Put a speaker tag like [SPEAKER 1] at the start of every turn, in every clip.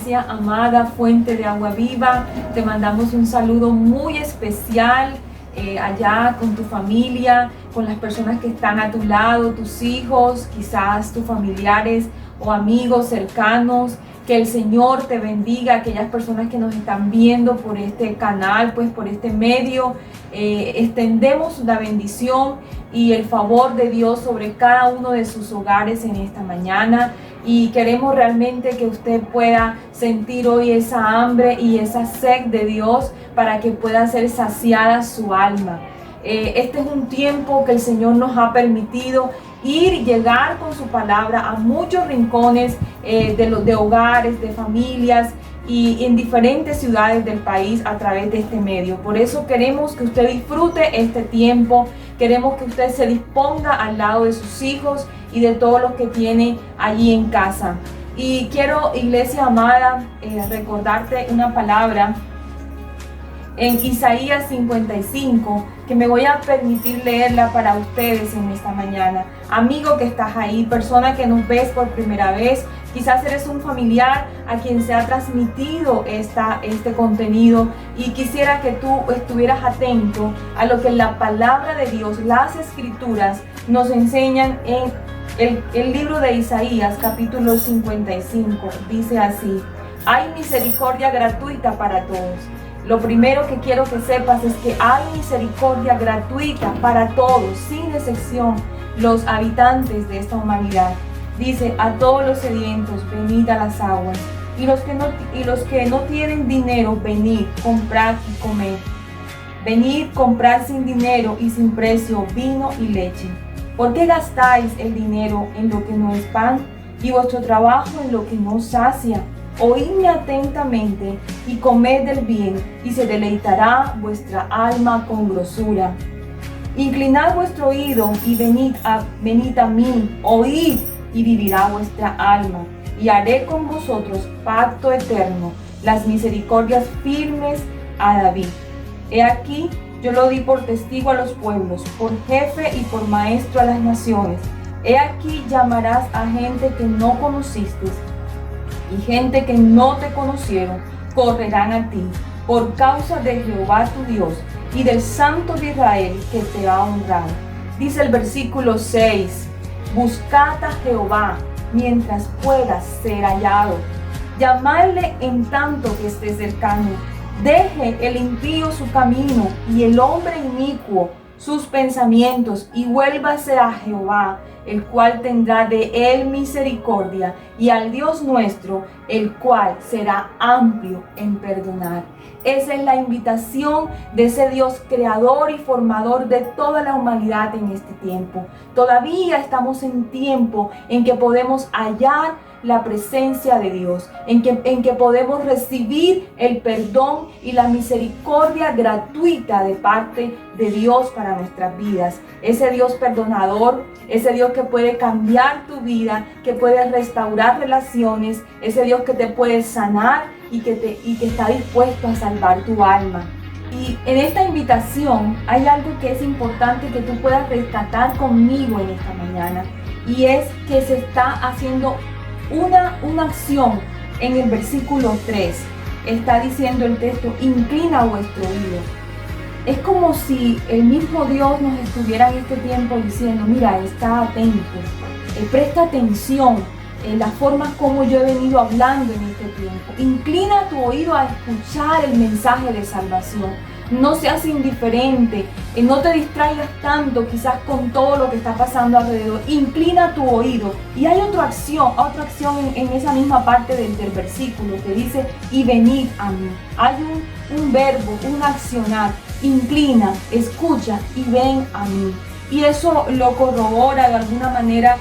[SPEAKER 1] iglesia amada, Fuente de Agua Viva. Te mandamos un saludo muy especial allá con tu familia, con las personas que están a tu lado, tus hijos, quizás tus familiares o amigos cercanos. Que el Señor te bendiga, aquellas personas que nos están viendo por este canal, pues por este medio. Extendemos la bendición y el favor de Dios sobre cada uno de sus hogares en esta mañana. Y queremos realmente que usted pueda sentir hoy esa hambre y esa sed de Dios para que pueda ser saciada su alma. Este es un tiempo que el Señor nos ha permitido ir y llegar con su palabra a muchos rincones de hogares, de familias y en diferentes ciudades del país a través de este medio. Por eso queremos que usted disfrute este tiempo, queremos que usted se disponga al lado de sus hijos y de todos los que tiene allí en casa. Y quiero, iglesia amada, recordarte una palabra en Isaías 55, que me voy a permitir leerla para ustedes en esta mañana. Amigo que estás ahí, persona que nos ves por primera vez, quizás eres un familiar a quien se ha transmitido este contenido y quisiera que tú estuvieras atento a lo que la palabra de Dios, las escrituras, nos enseñan en el libro de Isaías, capítulo 55. Dice así: hay misericordia gratuita para todos. Lo primero que quiero que sepas es que hay misericordia gratuita para todos, sin excepción, los habitantes de esta humanidad. Dice: a todos los sedientos, venid a las aguas, y los que no tienen dinero, venid, comprad y comed. Venid, comprad sin dinero y sin precio vino y leche. ¿Por qué gastáis el dinero en lo que no es pan, y vuestro trabajo en lo que no sacia? Oídme atentamente y comed del bien, y se deleitará vuestra alma con grosura. Inclinad vuestro oído y venid a mí, oíd y vivirá vuestra alma, y haré con vosotros pacto eterno, las misericordias firmes a David. He aquí, yo lo di por testigo a los pueblos, por jefe y por maestro a las naciones. He aquí, llamarás a gente que no conociste, y gente que no te conocieron correrán a ti, por causa de Jehová tu Dios y del Santo de Israel que te ha honrado. Dice el versículo 6, buscad a Jehová mientras pueda ser hallado, llamadle en tanto que esté cercano. Deje el impío su camino y el hombre inicuo sus pensamientos, y vuélvase a Jehová, el cual tendrá de él misericordia, y al Dios nuestro, el cual será amplio en perdonar. Esa es la invitación de ese Dios creador y formador de toda la humanidad en este tiempo. Todavía estamos en tiempo en que podemos hallar la presencia de Dios, en que podemos recibir el perdón y la misericordia gratuita de parte de Dios para nuestras vidas. Ese Dios perdonador, ese Dios que puede cambiar tu vida, que puede restaurar relaciones, ese Dios que te puede sanar y que está dispuesto a salvar tu alma. Y en esta invitación hay algo que es importante que tú puedas rescatar conmigo en esta mañana, y es que se está haciendo una acción. En el versículo 3 está diciendo el texto: inclina vuestro oído. Es como si el mismo Dios nos estuviera en este tiempo diciendo: mira, está atento, presta atención en la forma como yo he venido hablando en este tiempo. Inclina tu oído a escuchar el mensaje de salvación. No seas indiferente, no te distraigas tanto quizás con todo lo que está pasando alrededor. Inclina tu oído. Y hay otra acción en esa misma parte del versículo que dice: y venid a mí. Hay un verbo, un accionar. Inclina, escucha y ven a mí. Y eso lo corrobora de alguna manera,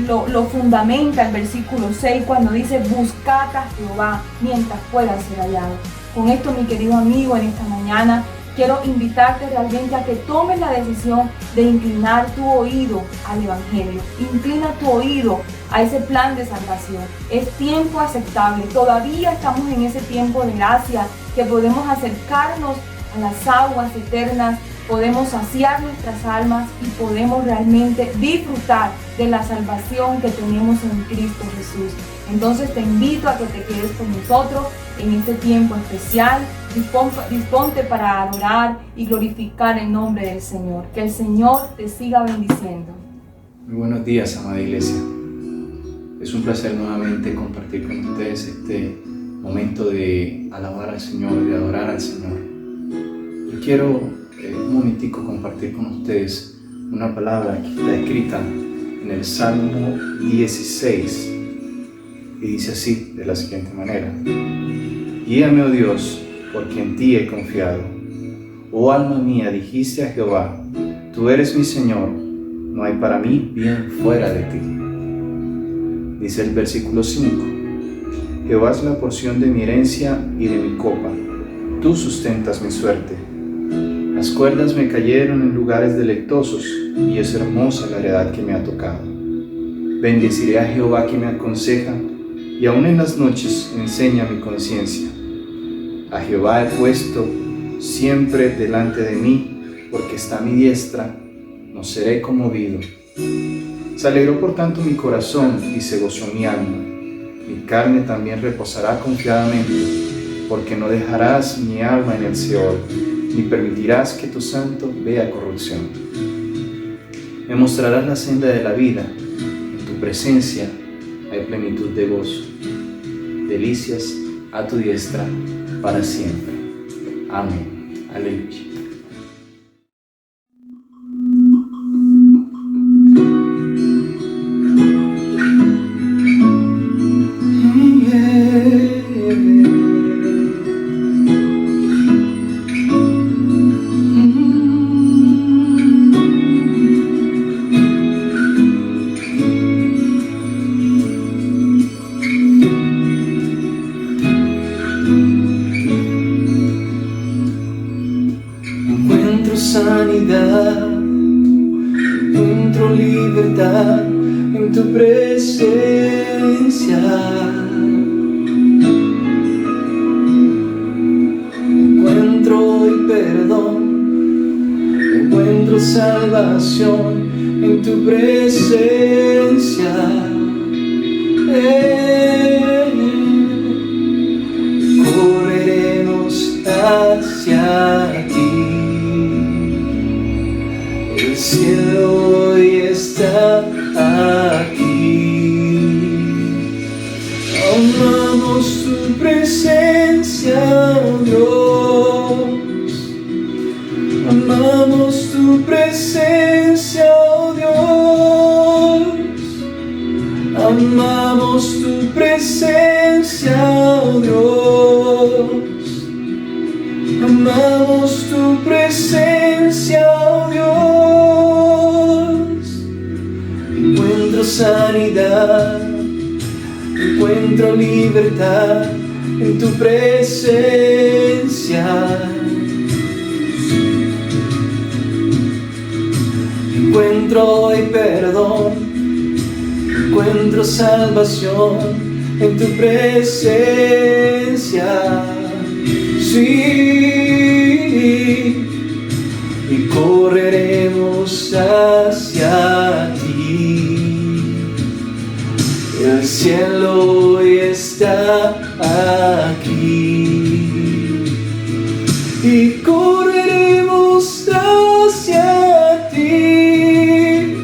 [SPEAKER 1] lo fundamenta el versículo 6 cuando dice: buscad a Jehová mientras pueda ser hallado. Con esto, mi querido amigo, en esta mañana quiero invitarte realmente a que tomes la decisión de inclinar tu oído al Evangelio. Inclina tu oído a ese plan de salvación. Es tiempo aceptable. Todavía estamos en ese tiempo de gracia que podemos acercarnos a las aguas eternas podemos saciar nuestras almas y podemos realmente disfrutar de la salvación que tenemos en Cristo Jesús. Entonces te invito a que te quedes con nosotros en este tiempo especial. Disponte para adorar y glorificar el nombre del Señor. Que el Señor te siga bendiciendo.
[SPEAKER 2] Muy buenos días, amada iglesia. Es un placer nuevamente compartir con ustedes este momento de alabar al Señor, de adorar al Señor. Yo quiero un momentico compartir con ustedes una palabra que está escrita en el Salmo 16 y dice así, de la siguiente manera: Guíame, oh Dios, porque en ti he confiado. Oh alma mía, dijiste a Jehová, tú eres mi Señor, no hay para mí bien fuera de ti. Dice el versículo 5: Jehová es la porción de mi herencia y de mi copa, tú sustentas mi suerte. Las cuerdas me cayeron en lugares deleitosos, y es hermosa la heredad que me ha tocado. Bendeciré a Jehová que me aconseja, y aun en las noches enseña mi conciencia. A Jehová he puesto siempre delante de mí, porque está a mi diestra, no seré conmovido. Se alegró por tanto mi corazón y se gozó mi alma. Mi carne también reposará confiadamente, porque no dejarás mi alma en el Seol, ni permitirás que tu santo vea corrupción. Me mostrarás la senda de la vida, en tu presencia hay plenitud de gozo, delicias a tu diestra para siempre. Amén. Aleluya.
[SPEAKER 3] Sanidad, encuentro libertad en tu presencia. Encuentro hoy perdón, encuentro salvación en tu presencia. Correremos hacia ti. El cielo hoy está aquí. Amamos tu presencia, oh Dios. Amamos tu presencia, oh Dios. Amamos tu presencia, oh Dios. Amamos tu presencia, oh Dios. Encuentro sanidad, encuentro libertad en tu presencia. Encuentro hoy perdón, encuentro salvación en tu presencia. Sí, y correremos hacia ti. El cielo hoy está aquí. Y correremos hacia ti.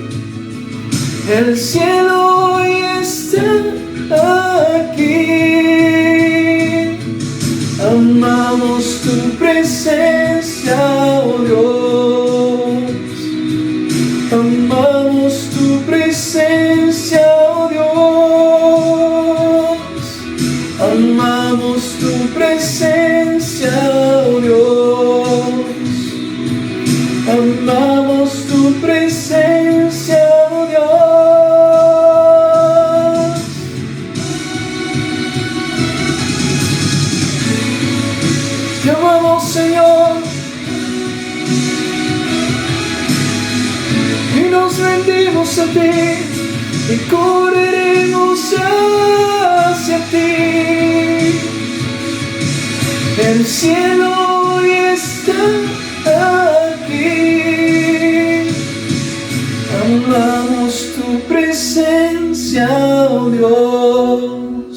[SPEAKER 3] El cielo hoy está aquí. Amamos tu presencia, oh Dios. Amamos tu presencia, oh Dios. Amamos tu presencia, oh Dios. Amamos tu presencia, oh Dios. Te amamos, Señor, y nos rendimos a ti, y correremos hacia ti. El cielo hoy está aquí. Amamos tu presencia, oh Dios.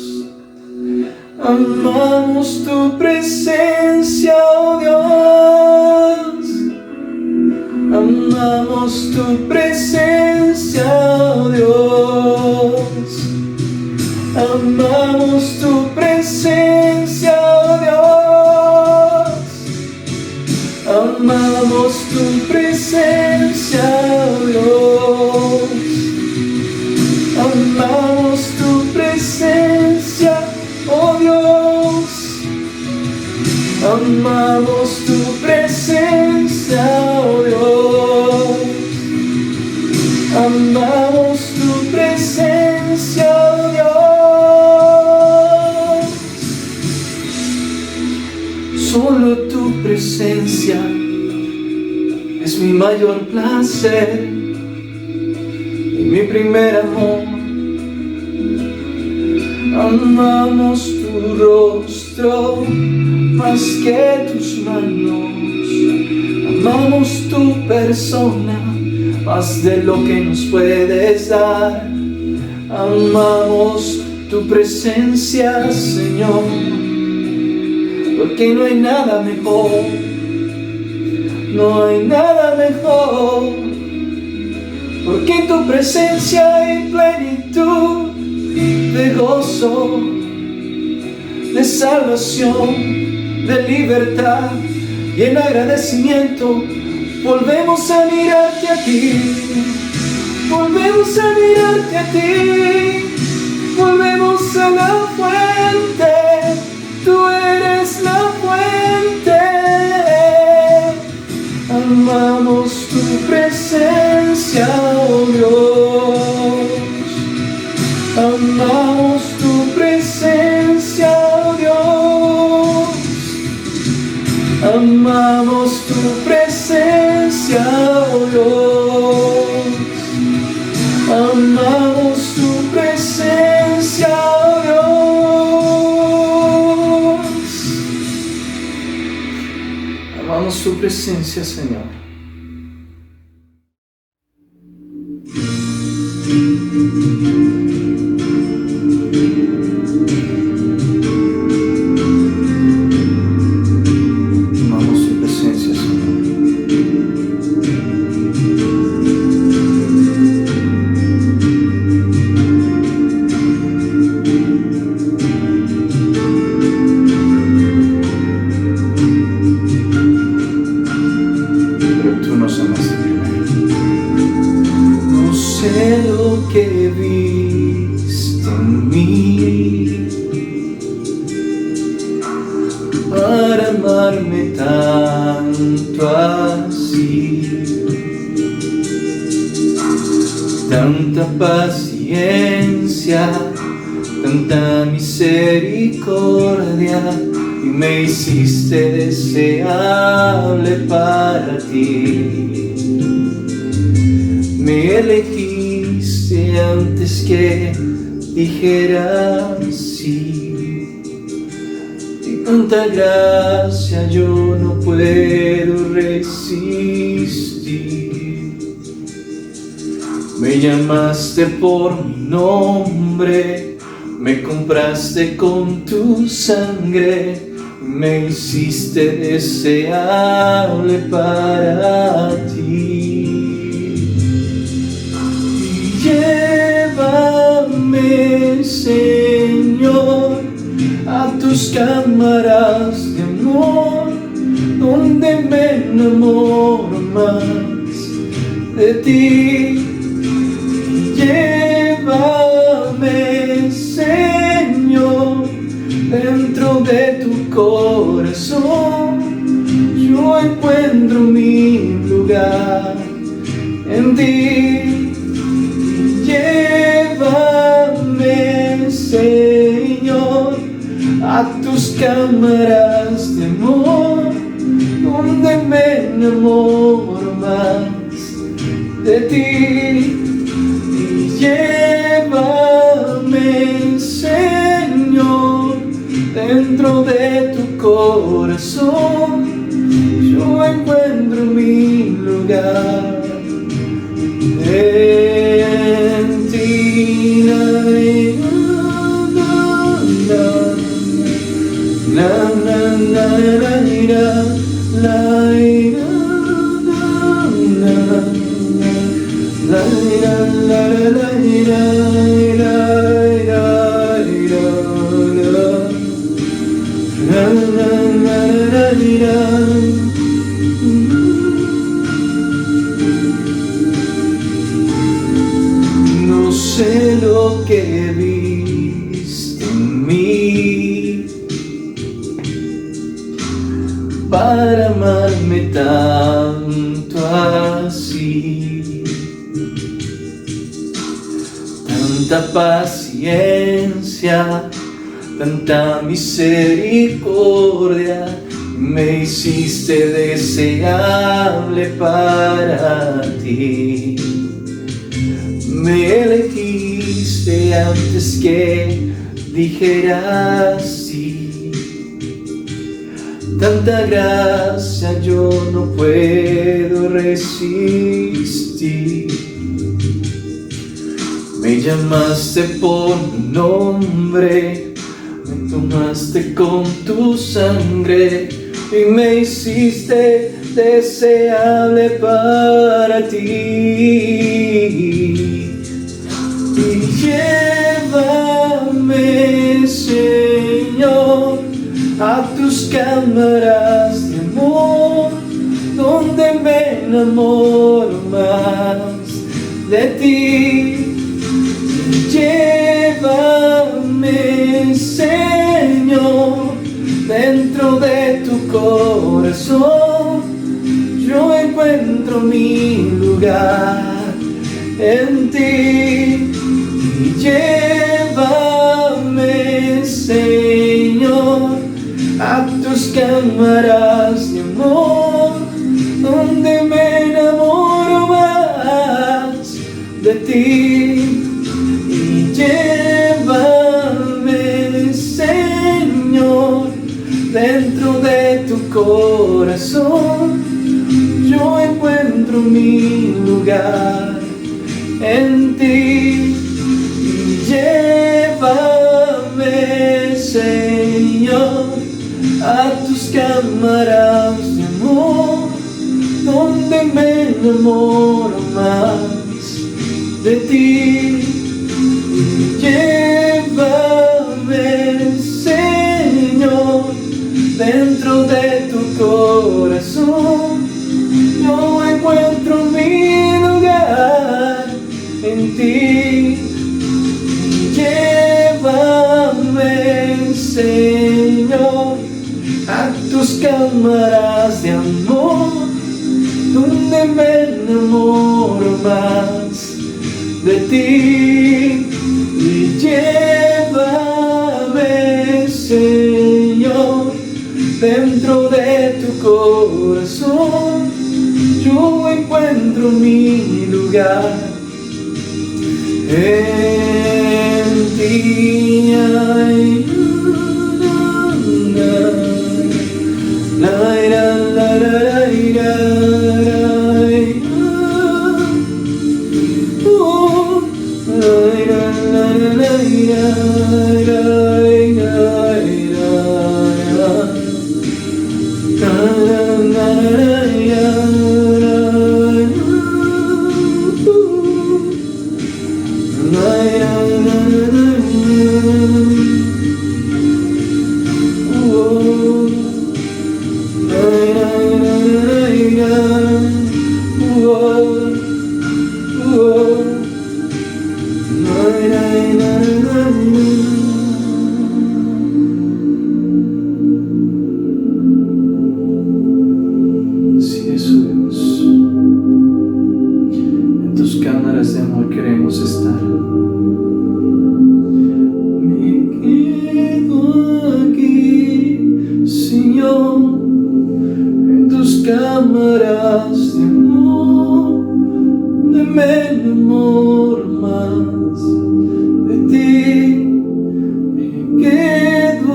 [SPEAKER 3] Amamos tu presencia, oh Dios. Amamos tu presencia, oh Dios. Amamos tu presencia, oh Dios. Amamos tu presencia, oh Dios. Amamos tu presencia, oh Dios. Amamos tu presencia, oh Dios. Amamos tu presencia, oh Dios. Solo tu presencia es mi mayor placer y mi primer amor. Amamos tu rostro más que tus manos. Amamos tu persona más de lo que nos puedes dar. Amamos tu presencia, Señor, porque no hay nada mejor. No hay nada mejor, porque en tu presencia hay plenitud de gozo, de salvación, de libertad, y en agradecimiento volvemos a mirarte a ti, volvemos a mirarte a ti, volvemos a la fuente, tú eres la fuente. Amamos tu presencia, oh Dios. Amamos tu presencia, oh Dios. Amamos tu presencia, oh Dios. Amamos tu presencia, oh Dios. Amamos tu presencia, Señor. Amamos tu presencia, Señor. Pero tú nos amaste primero. No sé lo que viste en mí para amarme tanto así. Tanta paciencia, tanta misericordia, y me hiciste deseable para ti. Me elegiste antes que dijera sí. Y tanta gracia yo no puedo resistir. Me llamaste por mi nombre, me compraste con tu sangre, me hiciste deseable para ti. Llévame, Señor, a tus cámaras de amor, donde me enamoro más de ti. Llévame, Señor, dentro de tu corazón. Yo encuentro mi lugar en ti. Llévame, Señor, a tus cámaras de amor, donde me enamoro más de ti. Llévame, Señor, dentro de tu corazón. Yo encuentro mi lugar. No sé lo que viste en mí para amarme tanto así, tanta paciencia, tanta misericordia, me hiciste deseable para ti. Me elegiste antes que dijera sí. Tanta gracia yo no puedo resistir. Me llamaste por mi nombre, me tomaste con tu sangre y me hiciste deseable para ti. Y llévame, Señor, a tus cámaras de amor, donde me enamoro más de ti. Llévame, Señor, dentro de tu corazón, yo encuentro mi lugar en ti. Y llévame, Señor, a tus cámaras de amor, donde me enamoro más de ti. Y llévame, Señor, dentro de tu corazón, yo encuentro mi lugar en ti. Y llévame, Señor, a tus cámaras de amor, donde me enamoro más de ti. Y llévame, Señor, dentro de tu corazón, yo encuentro mi lugar en ti. Llévame, Señor, a tus cámaras de amor, donde me enamoro más de ti. Y llévame, Señor, dentro de tu corazón, yo encuentro mi lugar en ti. Ay, la, la, la, la, la, Sí, Jesús, en tus cámaras de amor queremos estar. Me quedo aquí, Señor, en tus cámaras de amor, donde me enamoro más de ti. Me quedo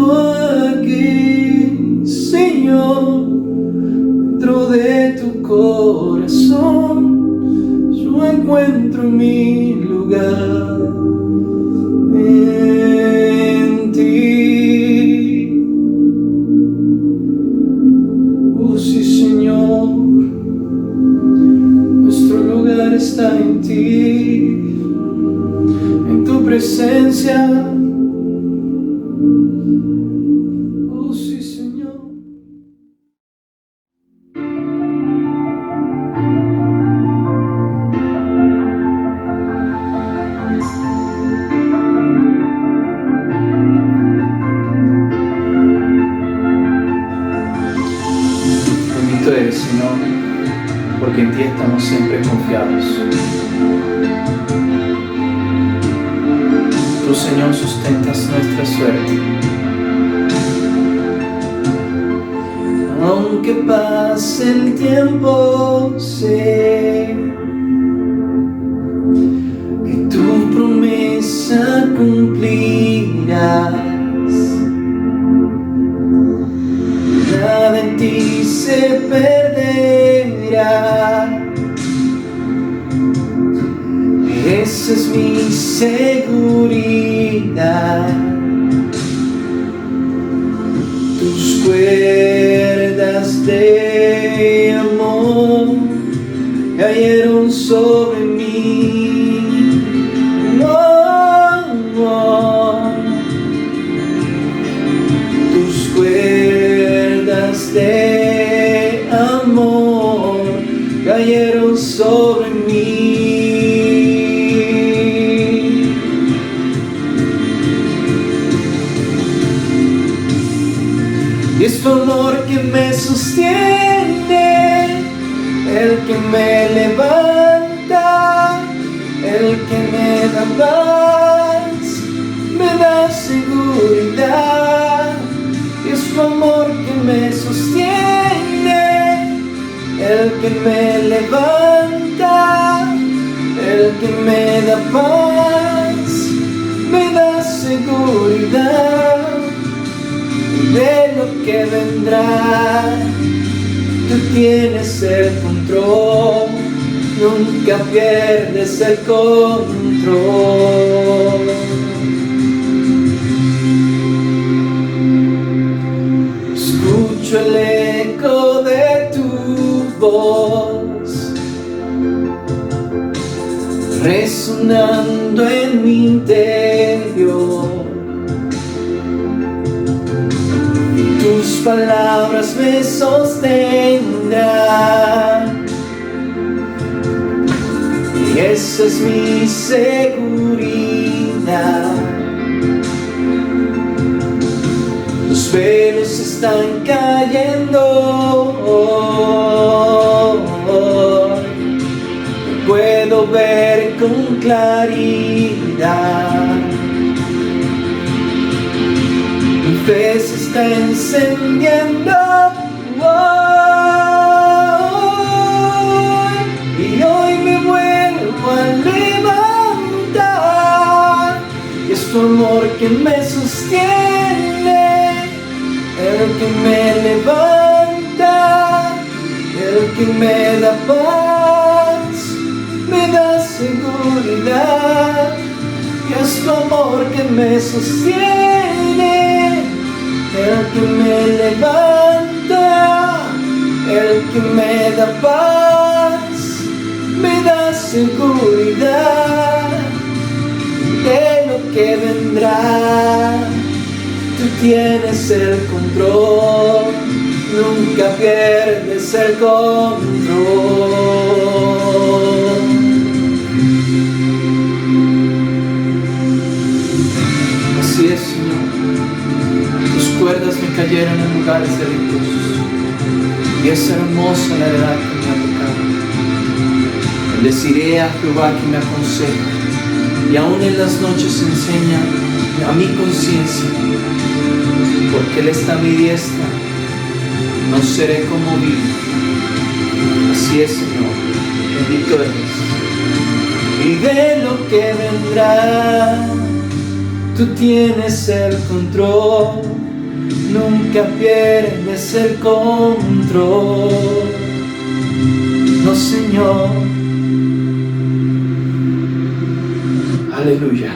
[SPEAKER 3] aquí, Señor, dentro de tu corazón, yo encuentro mi lugar en ti. Oh sí, Señor, nuestro lugar está en en ti, en tu presencia. Oh sí, Señor. Bendito eres, Señor, porque en ti estamos siempre confiados. Tú, Señor, sustentas nuestra suerte. Aunque pase el tiempo, sé que tu promesa cumplirás. Nada en ti se perderá. Esa es mi seguridad. Tus cuerdas de amor cayeron sobre mí. No, no. Tus cuerdas de amor cayeron sobre mí. Y es tu amor que me sostiene, el que me levanta, el que me da paz, me da seguridad. Y es tu amor que me sostiene, el que me levanta, el que me da paz, me da seguridad. De lo que vendrá, tú tienes el control, nunca pierdes el control. Escucho el eco de tu voz resonando en mi interior. Tus palabras me sostendrán, y esa es mi seguridad. Los velos están cayendo, puedo ver con claridad. Mi fe se está encendiendo hoy, y hoy me vuelvo a levantar. Y es tu amor que me sostiene, el que me levanta, el que me da paz, me da seguridad. Y es tu amor que me sostiene, el que me levanta, el que me da paz, me da seguridad. De lo que vendrá, tú tienes el control, nunca pierdes el control. Así es, Señor. Tus cuerdas me cayeron en lugares deleitosos, y es hermosa la heredad que me ha tocado. Bendeciré a Jehová que me aconseja, y aún en las noches enseña a mi conciencia. Porque Él está a mi diestra, no seré conmovido. Así es, Señor, bendito eres. Y de lo que vendrá, tú tienes el control, nunca pierdes el control. No, Señor. Aleluya.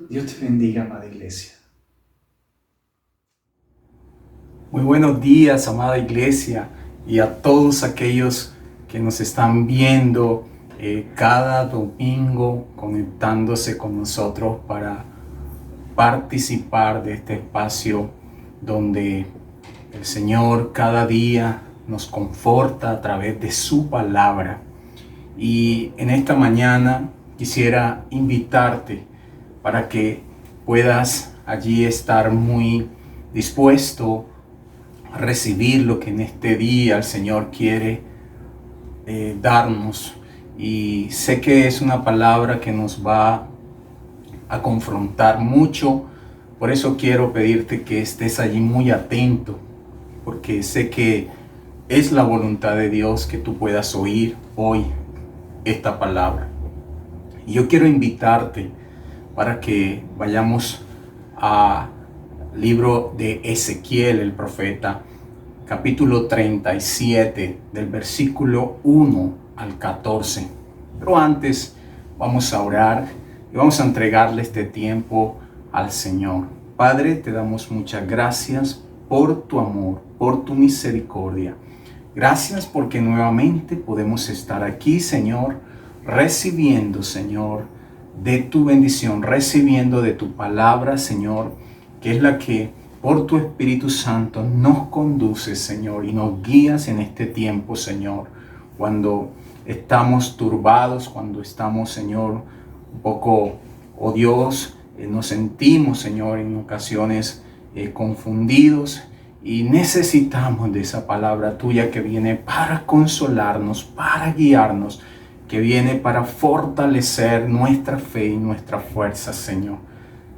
[SPEAKER 3] Dios te bendiga, amada iglesia.
[SPEAKER 4] Muy buenos días, amada iglesia, y a todos aquellos que nos están viendo cada domingo, conectándose con nosotros para participar de este espacio donde el Señor cada día nos conforta a través de su palabra. Y en esta mañana quisiera invitarte para que puedas allí estar muy dispuesto a recibir lo que en este día el Señor quiere darnos. Y sé que es una palabra que nos va a confrontar mucho, por eso quiero pedirte que estés allí muy atento, porque sé que es la voluntad de Dios que tú puedas oír hoy esta palabra. Y yo quiero invitarte para que vayamos al libro de Ezequiel, el profeta, capítulo 37, del versículo 1 al 14. Pero antes vamos a orar y vamos a entregarle este tiempo al Señor. Padre, te damos muchas gracias por tu amor, por tu misericordia. Gracias porque nuevamente podemos estar aquí, Señor, recibiendo, Señor, de tu bendición, recibiendo de tu palabra, Señor, que es la que por tu Espíritu Santo nos conduce, Señor, y nos guías en este tiempo, Señor, cuando estamos turbados, cuando estamos, Señor, un poco, oh Dios, nos sentimos, Señor, en ocasiones confundidos, y necesitamos de esa palabra tuya que viene para consolarnos, para guiarnos, que viene para fortalecer nuestra fe y nuestra fuerza, Señor.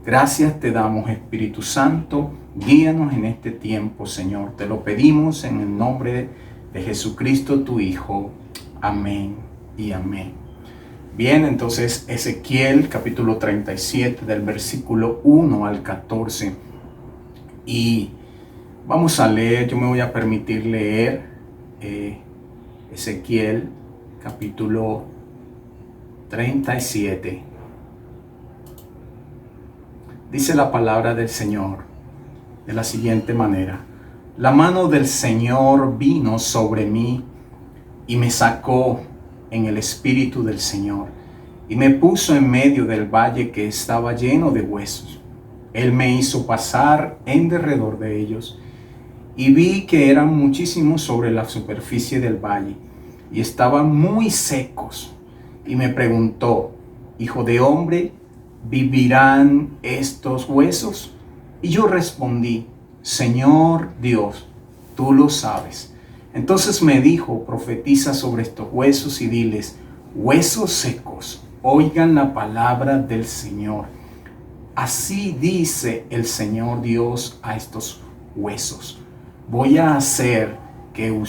[SPEAKER 4] Gracias te damos, Espíritu Santo, guíanos en este tiempo, Señor. Te lo pedimos en el nombre de Jesucristo, tu Hijo. Amén y amén. Bien, entonces Ezequiel capítulo 37 del versículo 1 al 14. Y vamos a leer, yo me voy a permitir leer Ezequiel capítulo 37. Dice la palabra del Señor de la siguiente manera: la mano del Señor vino sobre mí y me sacó en el espíritu del Señor y me puso en medio del valle que estaba lleno de huesos. Él me hizo pasar en derredor de ellos y vi que eran muchísimos sobre la superficie del valle y estaban muy secos. Y me preguntó: hijo de hombre, ¿vivirán estos huesos? Y yo respondí: Señor Dios, tú lo sabes. Entonces me dijo: profetiza sobre estos huesos y diles: huesos secos, oigan la palabra del Señor. Así dice el Señor Dios a estos huesos: voy a hacer que en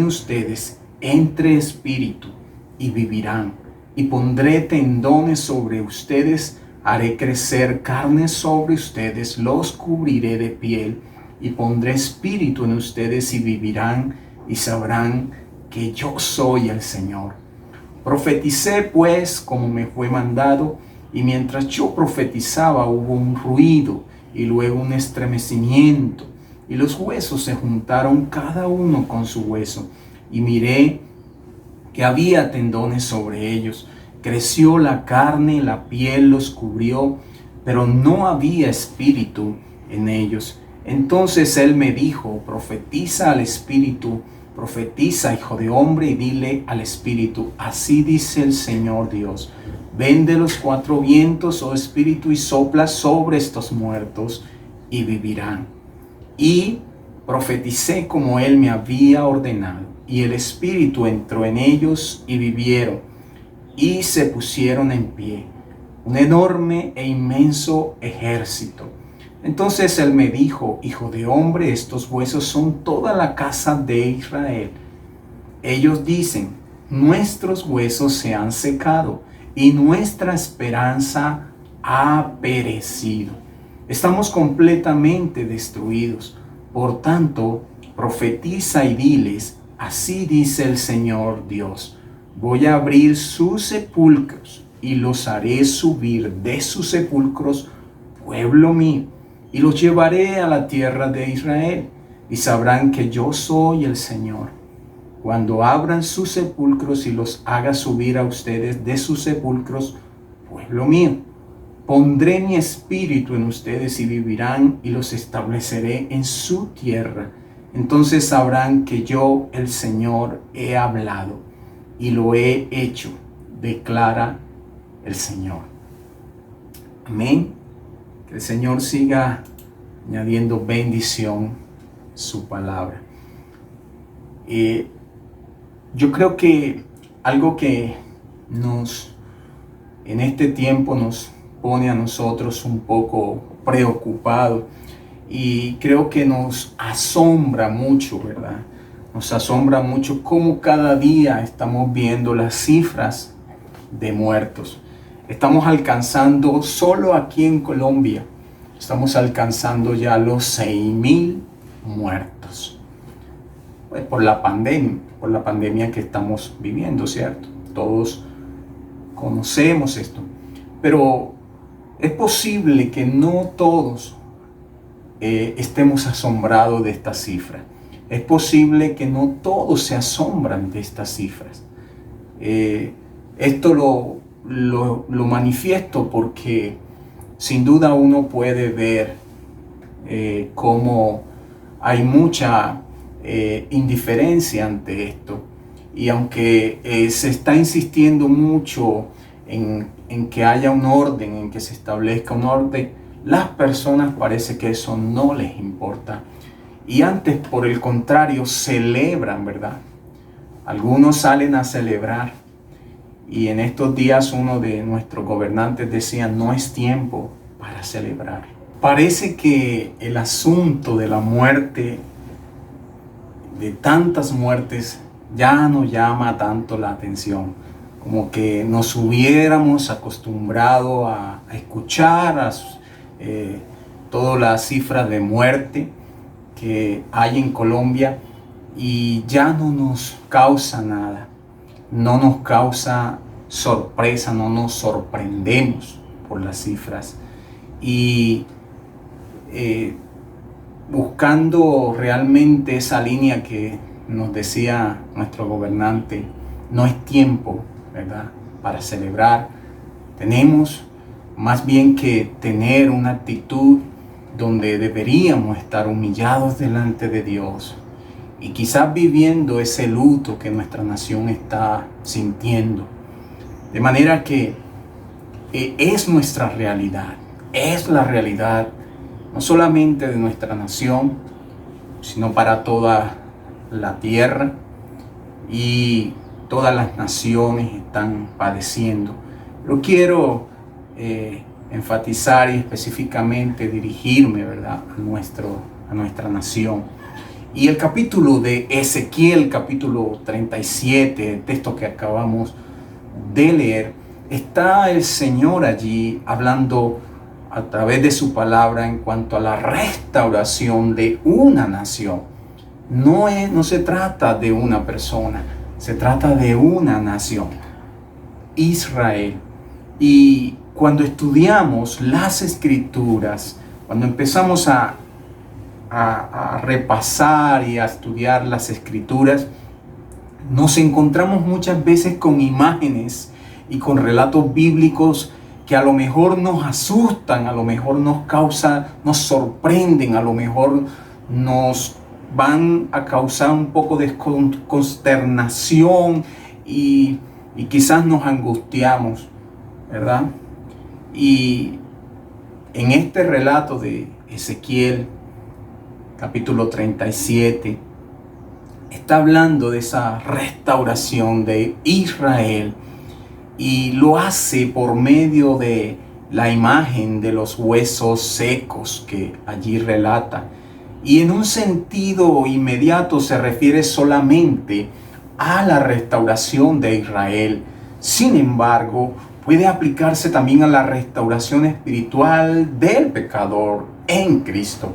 [SPEAKER 4] ustedes entre espíritu y vivirán, y pondré tendones sobre ustedes, haré crecer carne sobre ustedes, los cubriré de piel, y pondré espíritu en ustedes y vivirán, y sabrán que yo soy el Señor. Profeticé pues como me fue mandado, y mientras yo profetizaba hubo un ruido y luego un estremecimiento, y los huesos se juntaron cada uno con su hueso, y miré que había tendones sobre ellos. Creció la carne, la piel los cubrió, pero no había espíritu en ellos. Entonces él me dijo: profetiza al espíritu, profetiza, hijo de hombre, y dile al espíritu: así dice el Señor Dios, ven de los cuatro vientos, oh espíritu, y sopla sobre estos muertos, y vivirán. Y profeticé como él me había ordenado, y el espíritu entró en ellos, y vivieron, y se pusieron en pie, un enorme e inmenso ejército. Entonces él me dijo: hijo de hombre, estos huesos son toda la casa de Israel. Ellos dicen: nuestros huesos se han secado y nuestra esperanza ha perecido. Estamos completamente destruidos. Por tanto, profetiza y diles: así dice el Señor Dios, voy a abrir sus sepulcros y los haré subir de sus sepulcros, pueblo mío, y los llevaré a la tierra de Israel, y sabrán que yo soy el Señor. cuando abran sus sepulcros y los haga subir a ustedes de sus sepulcros, pueblo mío. Pondré mi espíritu en ustedes y vivirán y los estableceré en su tierra. Entonces sabrán que yo, el Señor, he hablado y lo he hecho, declara el Señor. Amén. Que el Señor siga añadiendo bendición a su palabra. Yo creo que algo que en este tiempo nos pone a nosotros un poco preocupados y creo que nos asombra mucho, ¿verdad? Nos asombra mucho cómo cada día estamos viendo las cifras de muertos. Estamos alcanzando, solo aquí en Colombia, estamos alcanzando ya los 6,000 muertos. Pues por la pandemia que estamos viviendo, ¿cierto? Todos conocemos esto. Pero es posible que no todos estemos asombrados de esta cifra. Es posible que no todos se asombran de estas cifras. Esto lo manifiesto porque sin duda uno puede ver cómo hay mucha indiferencia ante esto. Y aunque se está insistiendo mucho en que haya un orden, en que se establezca un orden, las personas parece que eso no les importa. Y antes, por el contrario, celebran, ¿verdad? Algunos salen a celebrar. Y en estos días uno de nuestros gobernantes decía, no es tiempo para celebrar. Parece que el asunto de la muerte, de tantas muertes, ya no llama tanto la atención. Como que nos hubiéramos acostumbrado a escuchar todas las cifras de muerte que hay en Colombia y ya no nos causa nada, no nos causa sorpresa, no nos sorprendemos por las cifras. Y buscando realmente esa línea que nos decía nuestro gobernante, no es tiempo, ¿verdad?, para celebrar. Tenemos más bien que tener una actitud donde deberíamos estar humillados delante de Dios y quizás viviendo ese luto que nuestra nación está sintiendo. De manera que es nuestra realidad, es la realidad no solamente de nuestra nación, sino para toda la tierra, y todas las naciones están padeciendo. Lo quiero enfatizar y específicamente dirigirme, ¿verdad?, a nuestra nación. Y el capítulo de Ezequiel, capítulo 37, el texto que acabamos de leer, está el Señor allí hablando a través de su palabra en cuanto a la restauración de una nación. No se trata de una persona, se trata de una nación, Israel. Y cuando estudiamos las Escrituras, cuando empezamos a repasar y a estudiar las Escrituras, nos encontramos muchas veces con imágenes y con relatos bíblicos que a lo mejor nos asustan, a lo mejor nos sorprenden, a lo mejor nos van a causar un poco de consternación y quizás nos angustiamos, ¿verdad? Y en este relato de Ezequiel, capítulo 37, está hablando de esa restauración de Israel y lo hace por medio de la imagen de los huesos secos que allí relata. Y en un sentido inmediato se refiere solamente a la restauración de Israel. Sin embargo, puede aplicarse también a la restauración espiritual del pecador en Cristo.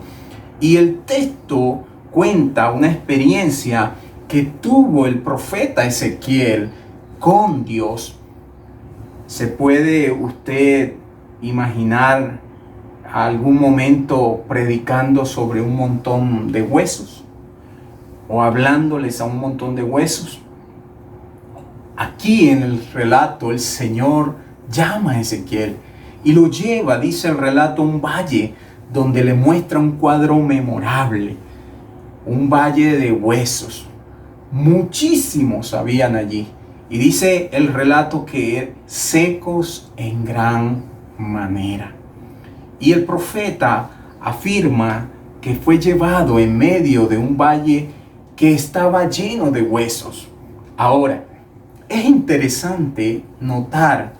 [SPEAKER 4] Y el texto cuenta una experiencia que tuvo el profeta Ezequiel con Dios. ¿Se puede usted imaginar algún momento predicando sobre un montón de huesos? o hablándoles a un montón de huesos. Aquí en el relato el Señor llama a Ezequiel y lo lleva, dice el relato, a un valle donde le muestra un cuadro memorable, un valle de huesos. Muchísimos habían allí. Y dice el relato que secos en gran manera. Y el profeta afirma que fue llevado en medio de un valle que estaba lleno de huesos. Ahora, es interesante notar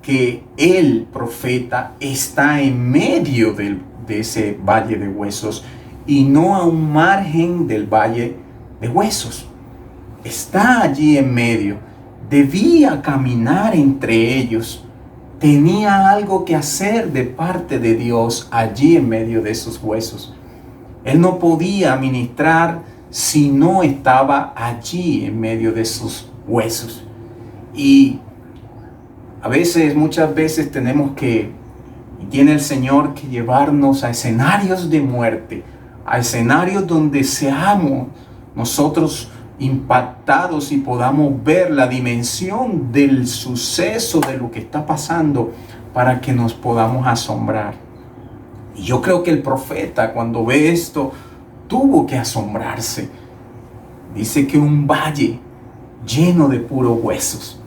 [SPEAKER 4] que el profeta está en medio de ese valle de huesos y no a un margen del valle de huesos. Está allí en medio. Debía caminar entre ellos. Tenía algo que hacer de parte de Dios allí en medio de esos huesos. Él no podía ministrar si no estaba allí en medio de esos huesos. Y muchas veces tiene el Señor que llevarnos a escenarios de muerte, a escenarios donde seamos nosotros impactados y podamos ver la dimensión del suceso de lo que está pasando para que nos podamos asombrar. Y yo creo que el profeta, cuando ve esto, tuvo que asombrarse. Dice que un valle lleno de puros huesos.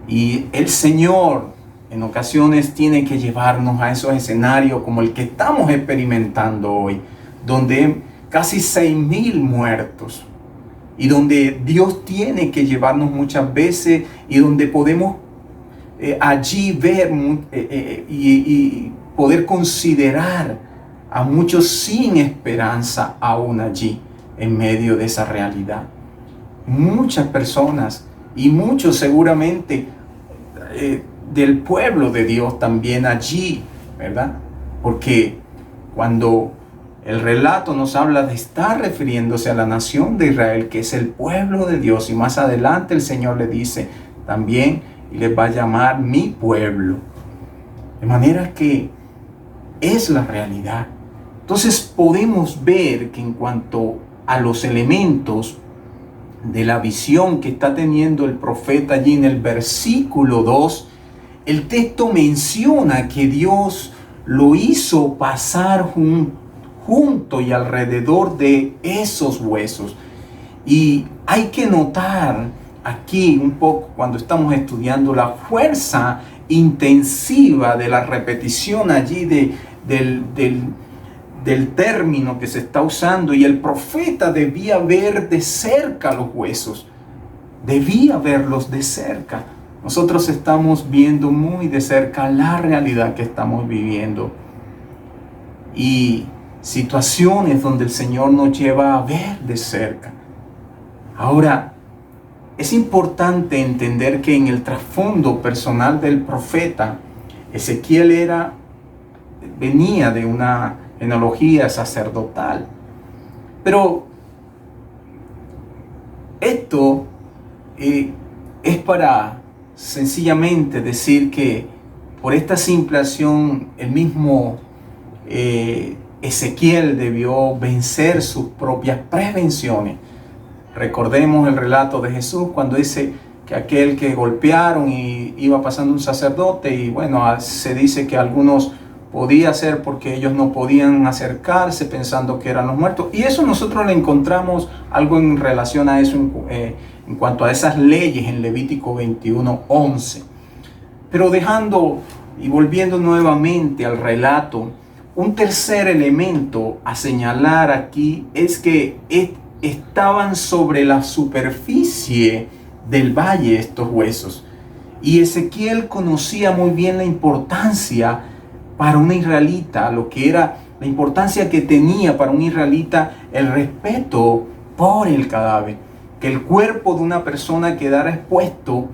[SPEAKER 4] Y el Señor en ocasiones tiene que llevarnos a esos escenarios como el que estamos experimentando hoy, donde casi 6,000 muertos, y donde Dios tiene que llevarnos muchas veces y donde podemos allí ver y poder considerar a muchos sin esperanza aún allí en medio de esa realidad. Muchas personas y muchos seguramente del pueblo de Dios también allí, ¿verdad? Porque cuando el relato nos habla de estar refiriéndose a la nación de Israel, que es el pueblo de Dios, y más adelante el Señor le dice también, y les va a llamar mi pueblo. De manera que es la realidad. Entonces podemos ver que en cuanto a los elementos de la visión que está teniendo el profeta allí en el versículo 2, el texto menciona que Dios lo hizo pasar junto y alrededor de esos huesos. Y hay que notar aquí un poco, cuando estamos estudiando, la fuerza intensiva de la repetición allí del término que se está usando. Y el profeta debía ver de cerca los huesos, debía verlos de cerca. Nosotros estamos viendo muy de cerca la realidad que estamos viviendo y situaciones donde el Señor nos lleva a ver de cerca. Ahora, es importante entender que en el trasfondo personal del profeta, Ezequiel venía de una genealogía sacerdotal. Pero esto es para sencillamente decir que por esta simple acción el mismo Ezequiel debió vencer sus propias prevenciones. Recordemos el relato de Jesús cuando dice que aquel que golpearon y iba pasando un sacerdote, y bueno, se dice que algunos podía ser porque ellos no podían acercarse pensando que eran los muertos. Y eso nosotros le encontramos algo en relación a eso en cuanto a esas leyes en Levítico 21:11. Pero dejando y volviendo nuevamente al relato, un tercer elemento a señalar aquí es que estaban sobre la superficie del valle estos huesos. Y Ezequiel conocía muy bien la importancia para un israelita, lo que era la importancia que tenía para un israelita el respeto por el cadáver. Que el cuerpo de una persona quedara expuesto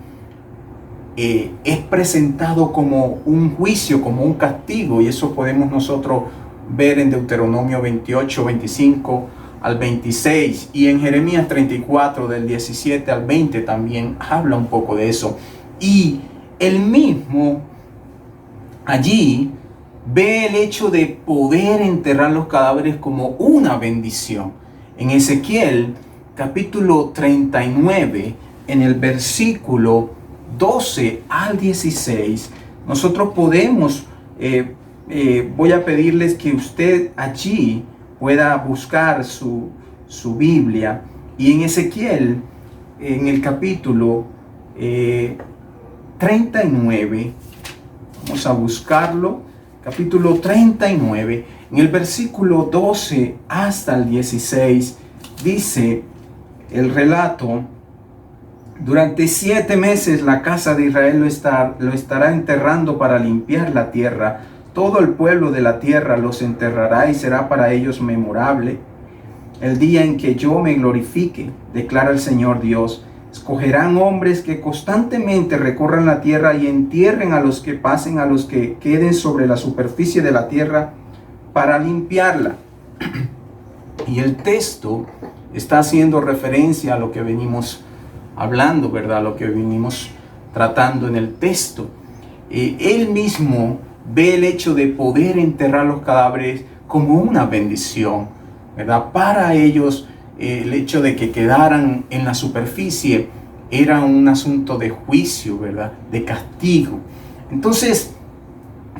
[SPEAKER 4] es presentado como un juicio, como un castigo, y eso podemos nosotros ver en Deuteronomio 28, 25 al 26, y en Jeremías 34 del 17 al 20 también habla un poco de eso. Y él mismo allí ve el hecho de poder enterrar los cadáveres como una bendición. En Ezequiel capítulo 39, en el versículo 12 al 16, nosotros podemos, voy a pedirles que usted allí pueda buscar su Biblia, y en Ezequiel, en el capítulo 39, vamos a buscarlo, capítulo 39, en el versículo 12 hasta el 16, dice el relato: durante 7 meses la casa de Israel lo estará enterrando para limpiar la tierra. Todo el pueblo de la tierra los enterrará y será para ellos memorable el día en que yo me glorifique, declara el Señor Dios. Escogerán hombres que constantemente recorran la tierra y entierren a los que pasen, a los que queden sobre la superficie de la tierra para limpiarla. Y el texto está haciendo referencia a lo que venimos hablando, ¿verdad? Lo que venimos tratando en el texto. Él mismo ve el hecho de poder enterrar los cadáveres como una bendición, ¿verdad? Para ellos, el hecho de que quedaran en la superficie era un asunto de juicio, ¿verdad? De castigo. Entonces,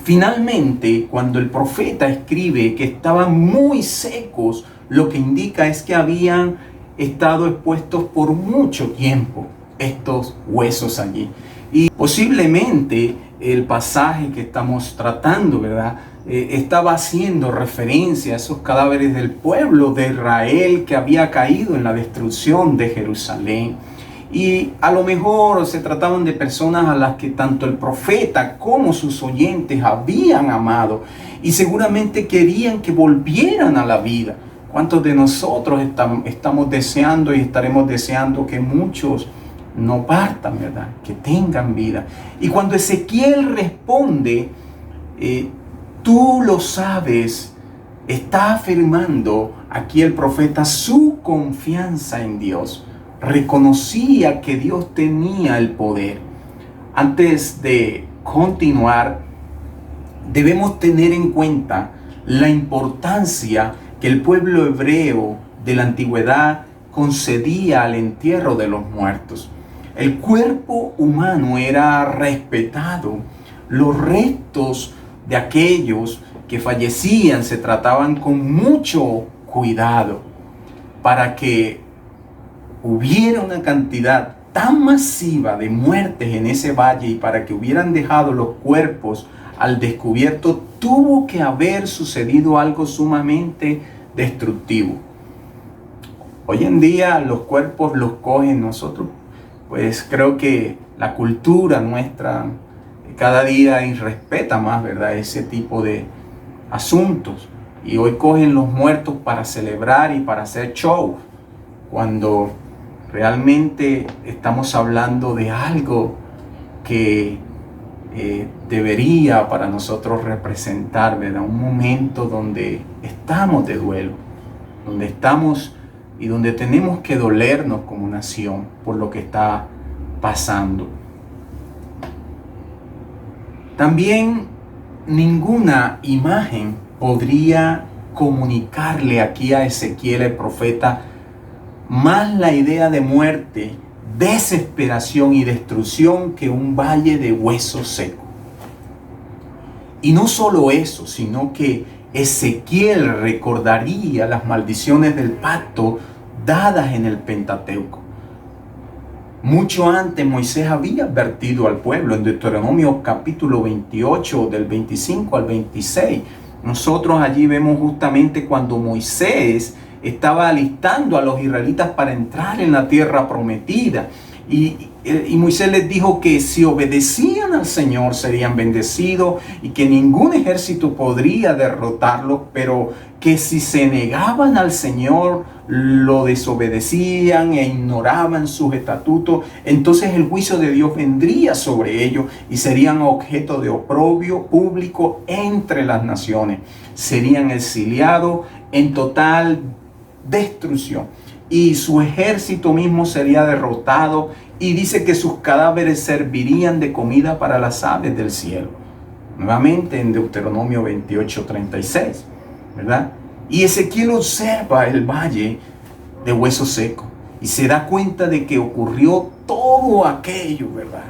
[SPEAKER 4] finalmente, cuando el profeta escribe que estaban muy secos, lo que indica es que habían estado expuestos por mucho tiempo estos huesos allí. Y posiblemente el pasaje que estamos tratando, ¿verdad? Estaba haciendo referencia a esos cadáveres del pueblo de Israel que había caído en la destrucción de Jerusalén. Y a lo mejor se trataban de personas a las que tanto el profeta como sus oyentes habían amado y seguramente querían que volvieran a la vida. ¿Cuántos de nosotros estamos deseando y estaremos deseando que muchos no partan, ¿verdad? Que tengan vida. Y cuando Ezequiel responde, tú lo sabes, está afirmando aquí el profeta su confianza en Dios. Reconocía que Dios tenía el poder. Antes de continuar, debemos tener en cuenta la importancia que el pueblo hebreo de la antigüedad concedía al entierro de los muertos. El cuerpo humano era respetado. Los restos de aquellos que fallecían se trataban con mucho cuidado para que hubiera una cantidad tan masiva de muertes en ese valle y para que hubieran dejado los cuerpos al descubierto, tuvo que haber sucedido algo sumamente destructivo. Hoy en día los cuerpos los cogen nosotros, pues creo que la cultura nuestra cada día respeta más, ¿verdad?, ese tipo de asuntos. Y hoy cogen los muertos para celebrar y para hacer show, cuando realmente estamos hablando de algo que debería para nosotros representar, ¿verdad?, un momento donde estamos de duelo, donde estamos y donde tenemos que dolernos como nación por lo que está pasando. También ninguna imagen podría comunicarle aquí a Ezequiel el profeta más la idea de muerte, desesperación y destrucción que un valle de huesos secos. Y no solo eso, sino que Ezequiel recordaría las maldiciones del pacto dadas en el Pentateuco. Mucho antes Moisés había advertido al pueblo en Deuteronomio capítulo 28 del 25 al 26. Nosotros allí vemos justamente cuando Moisés estaba alistando a los israelitas para entrar en la tierra prometida. Y Moisés les dijo que si obedecían al Señor serían bendecidos y que ningún ejército podría derrotarlos, pero que si se negaban al Señor, lo desobedecían e ignoraban sus estatutos, entonces el juicio de Dios vendría sobre ellos y serían objeto de oprobio público entre las naciones. Serían exiliados en total destrucción y su ejército mismo sería derrotado, y dice que sus cadáveres servirían de comida para las aves del cielo. Nuevamente en Deuteronomio 28:36, ¿verdad? Y Ezequiel observa el valle de huesos secos y se da cuenta de que ocurrió todo aquello, ¿verdad?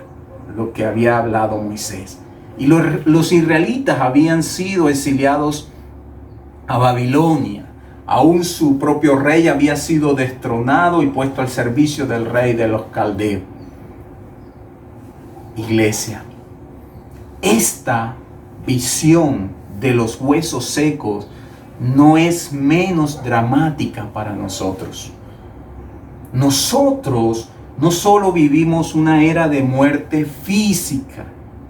[SPEAKER 4] Lo que había hablado Moisés. Y los israelitas habían sido exiliados a Babilonia. Aún su propio rey había sido destronado y puesto al servicio del rey de los caldeos. Iglesia, esta visión de los huesos secos no es menos dramática para nosotros. Nosotros no solo vivimos una era de muerte física,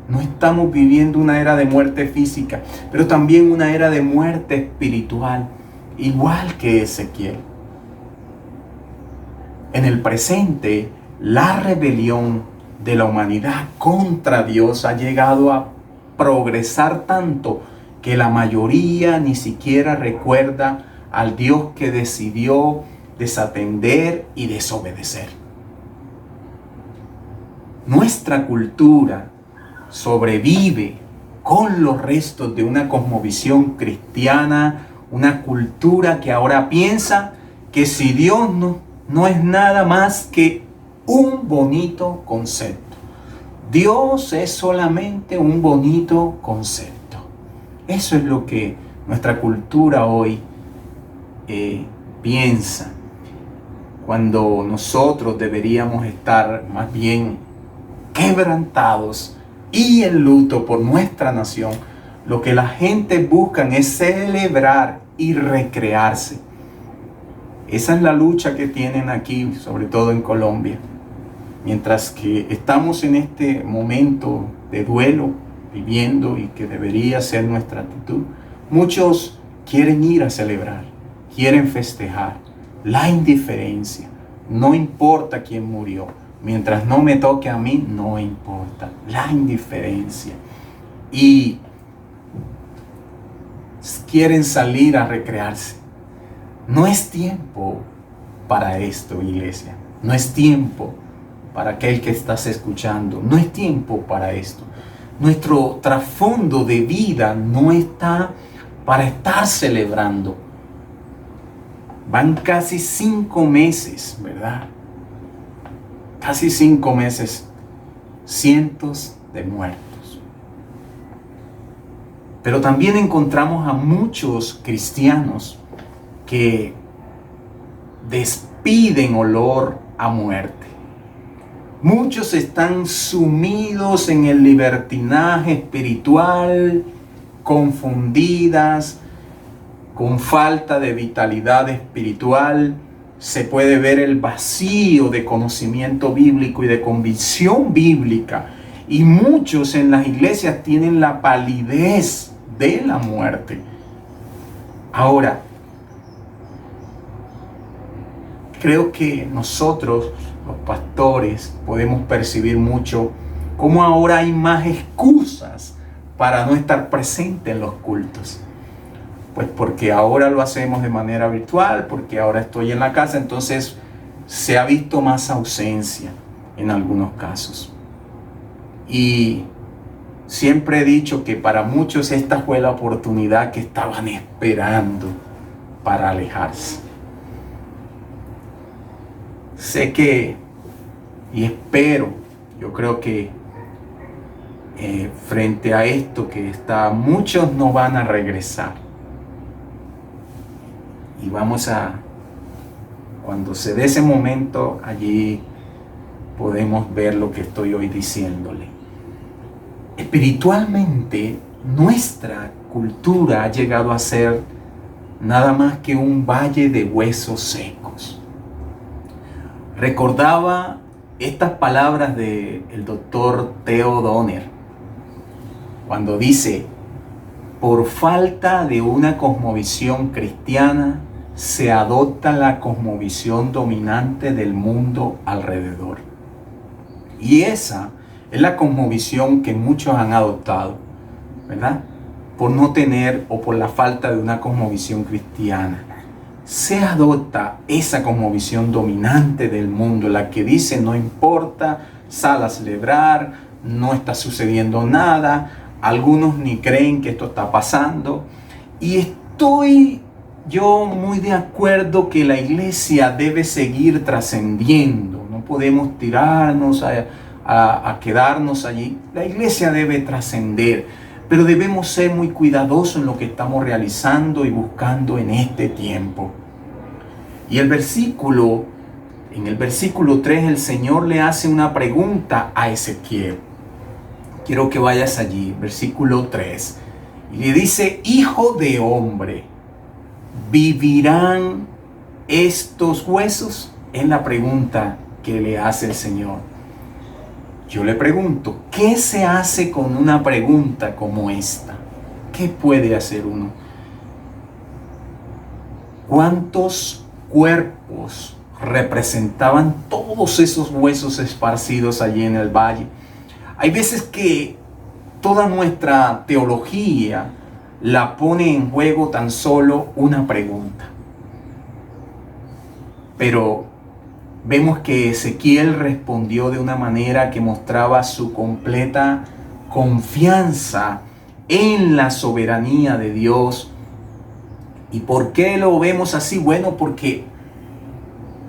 [SPEAKER 4] no estamos viviendo una era de muerte física, pero también una era de muerte espiritual, igual que Ezequiel. En el presente, la rebelión de la humanidad contra Dios ha llegado a progresar tanto que la mayoría ni siquiera recuerda al Dios que decidió desatender y desobedecer. Nuestra cultura sobrevive con los restos de una cosmovisión cristiana, una cultura que ahora piensa que si Dios no es nada más que un bonito concepto. Dios es solamente un bonito concepto. Eso es lo que nuestra cultura hoy piensa, cuando nosotros deberíamos estar más bien quebrantados y en luto por nuestra nación. Lo que la gente busca es celebrar y recrearse. Esa es la lucha que tienen aquí, sobre todo en Colombia. Mientras que estamos en este momento de duelo, viviendo, y que debería ser nuestra actitud, muchos quieren ir a celebrar, quieren festejar. La indiferencia, no importa quién murió, mientras no me toque a mí, no importa. La indiferencia. Y quieren salir a recrearse. No es tiempo para esto, iglesia. No es tiempo para aquel que estás escuchando. No es tiempo para esto. Nuestro trasfondo de vida no está para estar celebrando. Van casi 5 meses, ¿verdad? Casi 5 meses. Cientos de muertos. Pero también encontramos a muchos cristianos que despiden olor a muerte. Muchos están sumidos en el libertinaje espiritual, confundidas, con falta de vitalidad espiritual. Se puede ver el vacío de conocimiento bíblico y de convicción bíblica. Y muchos en las iglesias tienen la palidez de la muerte. Ahora, creo que nosotros, los pastores, podemos percibir mucho cómo ahora hay más excusas para no estar presente en los cultos. Pues porque ahora lo hacemos de manera virtual, porque ahora estoy en la casa, entonces se ha visto más ausencia en algunos casos. Y siempre he dicho que para muchos esta fue la oportunidad que estaban esperando para alejarse. Sé que, y espero, yo creo que frente a esto que está, muchos no van a regresar. Y vamos a, cuando se dé ese momento, allí podemos ver lo que estoy hoy diciéndole. Espiritualmente, nuestra cultura ha llegado a ser nada más que un valle de huesos secos. Recordaba estas palabras del doctor Theo Donner, cuando dice: por falta de una cosmovisión cristiana, se adopta la cosmovisión dominante del mundo alrededor. Y esa es la cosmovisión que muchos han adoptado, ¿verdad? Por no tener o por la falta de una cosmovisión cristiana. Se adopta esa cosmovisión dominante del mundo, la que dice no importa, sal a celebrar, no está sucediendo nada, algunos ni creen que esto está pasando. Y estoy yo muy de acuerdo que la iglesia debe seguir trascendiendo. No podemos tirarnos a quedarnos allí. La iglesia debe trascender, pero debemos ser muy cuidadosos en lo que estamos realizando y buscando en este tiempo. Y en el versículo 3, el Señor le hace una pregunta a Ezequiel. Quiero que vayas allí, versículo 3. Y le dice: hijo de hombre, ¿vivirán estos huesos? Es la pregunta que le hace el Señor. Yo le pregunto, ¿qué se hace con una pregunta como esta? ¿Qué puede hacer uno? ¿Cuántos cuerpos representaban todos esos huesos esparcidos allí en el valle? Hay veces que toda nuestra teología la pone en juego tan solo una pregunta. Pero vemos que Ezequiel respondió de una manera que mostraba su completa confianza en la soberanía de Dios. ¿Y por qué lo vemos así? Bueno, porque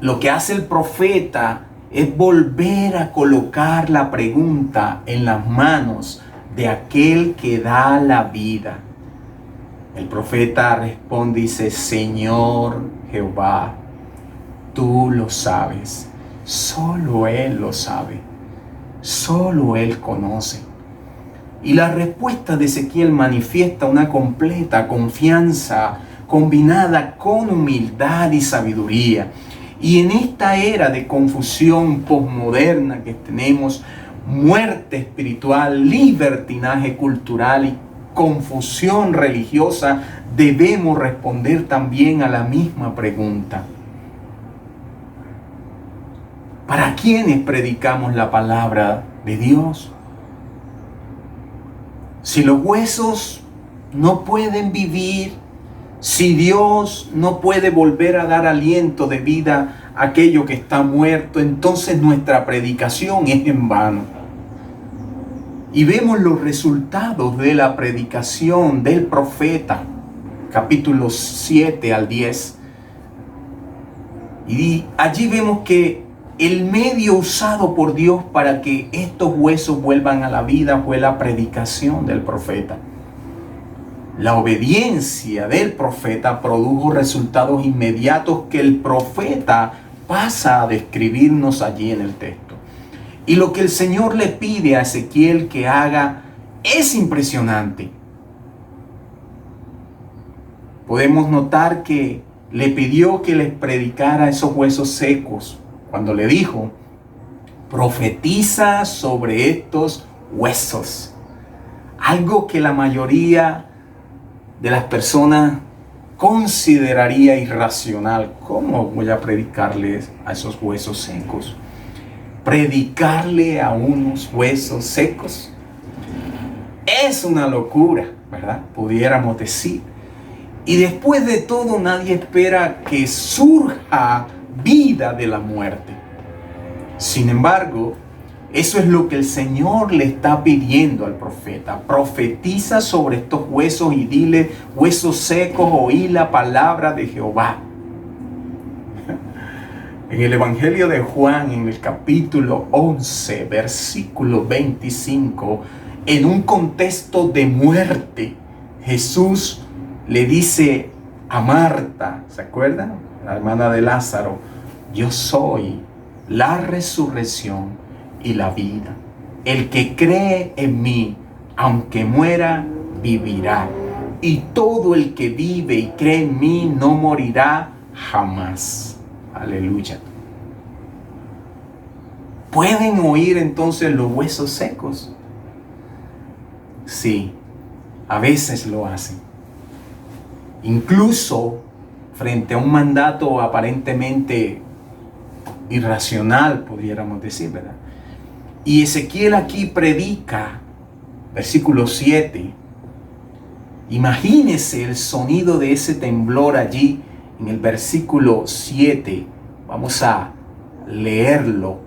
[SPEAKER 4] lo que hace el profeta es volver a colocar la pregunta en las manos de aquel que da la vida. El profeta responde y dice: Señor Jehová, tú lo sabes. Solo Él lo sabe. Solo Él conoce. Y la respuesta de Ezequiel manifiesta una completa confianza combinada con humildad y sabiduría. Y en esta era de confusión posmoderna que tenemos, muerte espiritual, libertinaje cultural y confusión religiosa, debemos responder también a la misma pregunta: ¿para quiénes predicamos la palabra de Dios? Si los huesos no pueden vivir, si Dios no puede volver a dar aliento de vida a aquello que está muerto, entonces nuestra predicación es en vano. Y vemos los resultados de la predicación del profeta, capítulos 7 al 10. Y allí vemos que el medio usado por Dios para que estos huesos vuelvan a la vida fue la predicación del profeta. La obediencia del profeta produjo resultados inmediatos que el profeta pasa a describirnos allí en el texto. Y lo que el Señor le pide a Ezequiel que haga es impresionante. Podemos notar que le pidió que les predicara esos huesos secos, cuando le dijo: profetiza sobre estos huesos. Algo que la mayoría de las personas consideraría irracional. ¿Cómo voy a predicarles a esos huesos secos? Predicarle a unos huesos secos es una locura, ¿verdad? Pudiéramos decir. Y después de todo, nadie espera que surja vida de la muerte. Sin embargo, eso es lo que el Señor le está pidiendo al profeta. Profetiza sobre estos huesos y dile: huesos secos, oí la palabra de Jehová. En el Evangelio de Juan, en el capítulo 11, versículo 25, en un contexto de muerte, Jesús le dice a Marta, ¿se acuerdan? La hermana de Lázaro: yo soy la resurrección y la vida. El que cree en mí, aunque muera, vivirá. Y todo el que vive y cree en mí no morirá jamás. Aleluya. ¿Pueden oír entonces los huesos secos? Sí, a veces lo hacen. Incluso frente a un mandato aparentemente irracional, pudiéramos decir, ¿verdad? Y Ezequiel aquí predica, versículo 7. Imagínese el sonido de ese temblor allí en el versículo 7. Vamos a leerlo.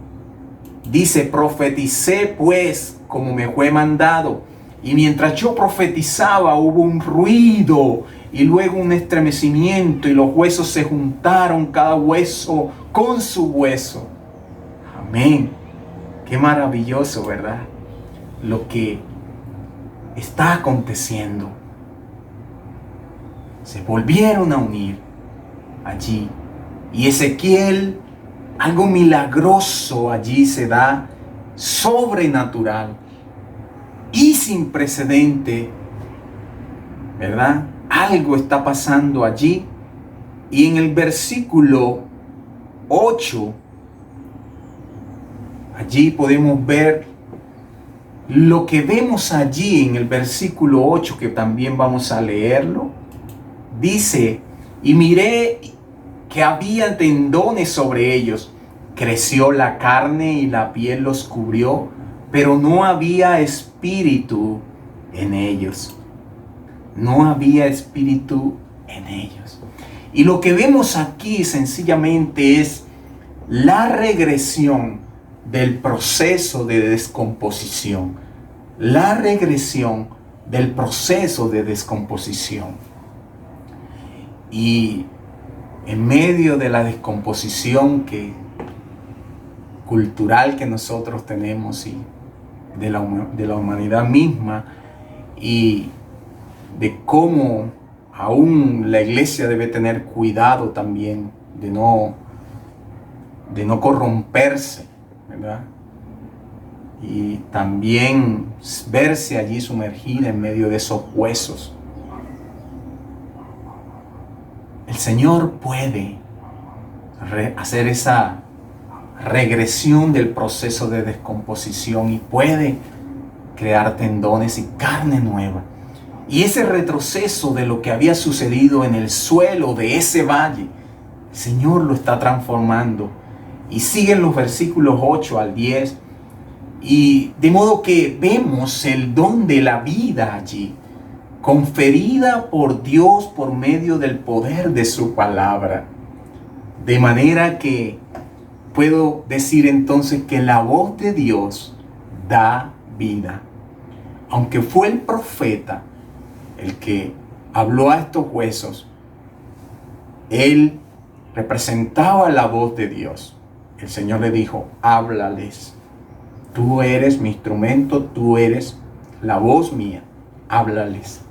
[SPEAKER 4] Dice: profeticé pues como me fue mandado, Y mientras yo profetizaba hubo un ruido y luego un estremecimiento y los huesos se juntaron, cada hueso con su hueso. Amén. Qué maravilloso, ¿verdad? Lo que está aconteciendo. Se volvieron a unir allí. Y Ezequiel, algo milagroso allí se da, sobrenatural y sin precedente, ¿verdad? Algo está pasando allí. Y en el versículo 8, allí podemos ver lo que vemos allí en el versículo 8, que también vamos a leerlo. Dice, y miré que había tendones sobre ellos, creció la carne y la piel los cubrió, pero no había espíritu en ellos. No había espíritu en ellos. Y lo que vemos aquí sencillamente es la regresión del proceso de descomposición. La regresión del proceso de descomposición. Y en medio de la descomposición cultural que nosotros tenemos y de la humanidad misma, y de cómo aún la iglesia debe tener cuidado también de no corromperse, ¿verdad? Y también verse allí sumergida en medio de esos huesos. El Señor puede hacer esa regresión del proceso de descomposición y puede crear tendones y carne nueva. Y ese retroceso de lo que había sucedido en el suelo de ese valle, el Señor lo está transformando. Y siguen los versículos 8 al 10. Y de modo que vemos el don de la vida allí, conferida por Dios por medio del poder de su palabra. De manera que puedo decir entonces que la voz de Dios da vida. Aunque fue el profeta el que habló a estos huesos, él representaba la voz de Dios. El Señor le dijo, háblales. Tú eres mi instrumento, tú eres la voz mía, háblales.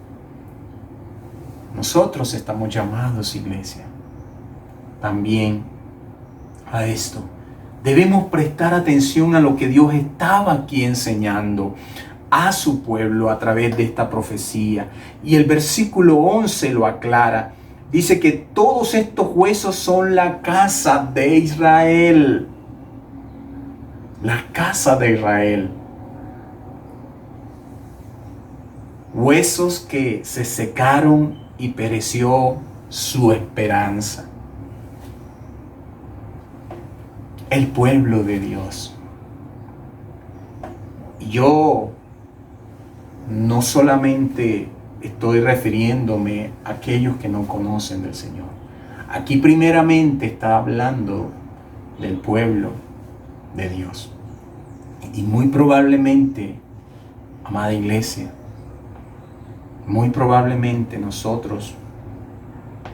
[SPEAKER 4] Nosotros estamos llamados, iglesia, también a esto. Debemos prestar atención a lo que Dios estaba aquí enseñando a su pueblo a través de esta profecía. Y el versículo 11 lo aclara. Dice que todos estos huesos son la casa de Israel. La casa de Israel. Huesos que se secaron y pereció su esperanza. El pueblo de Dios. Yo no solamente estoy refiriéndome a aquellos que no conocen del Señor. Aquí primeramente está hablando del pueblo de Dios. Y muy probablemente, amada iglesia, muy probablemente nosotros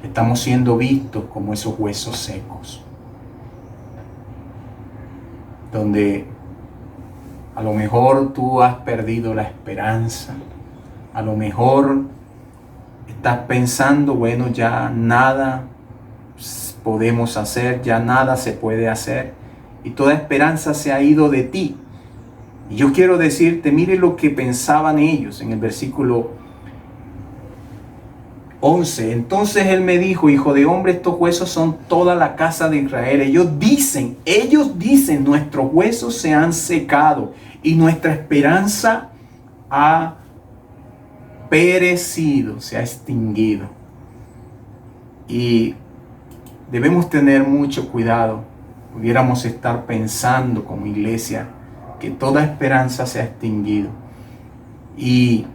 [SPEAKER 4] estamos siendo vistos como esos huesos secos, donde a lo mejor tú has perdido la esperanza, a lo mejor estás pensando, bueno, ya nada podemos hacer, ya nada se puede hacer, y toda esperanza se ha ido de ti. Y yo quiero decirte, mire lo que pensaban ellos en el versículo 11. Entonces él me dijo, hijo de hombre, estos huesos son toda la casa de Israel. Ellos dicen, nuestros huesos se han secado y nuestra esperanza ha perecido, se ha extinguido. Y debemos tener mucho cuidado. Pudiéramos estar pensando como iglesia que toda esperanza se ha extinguido. Y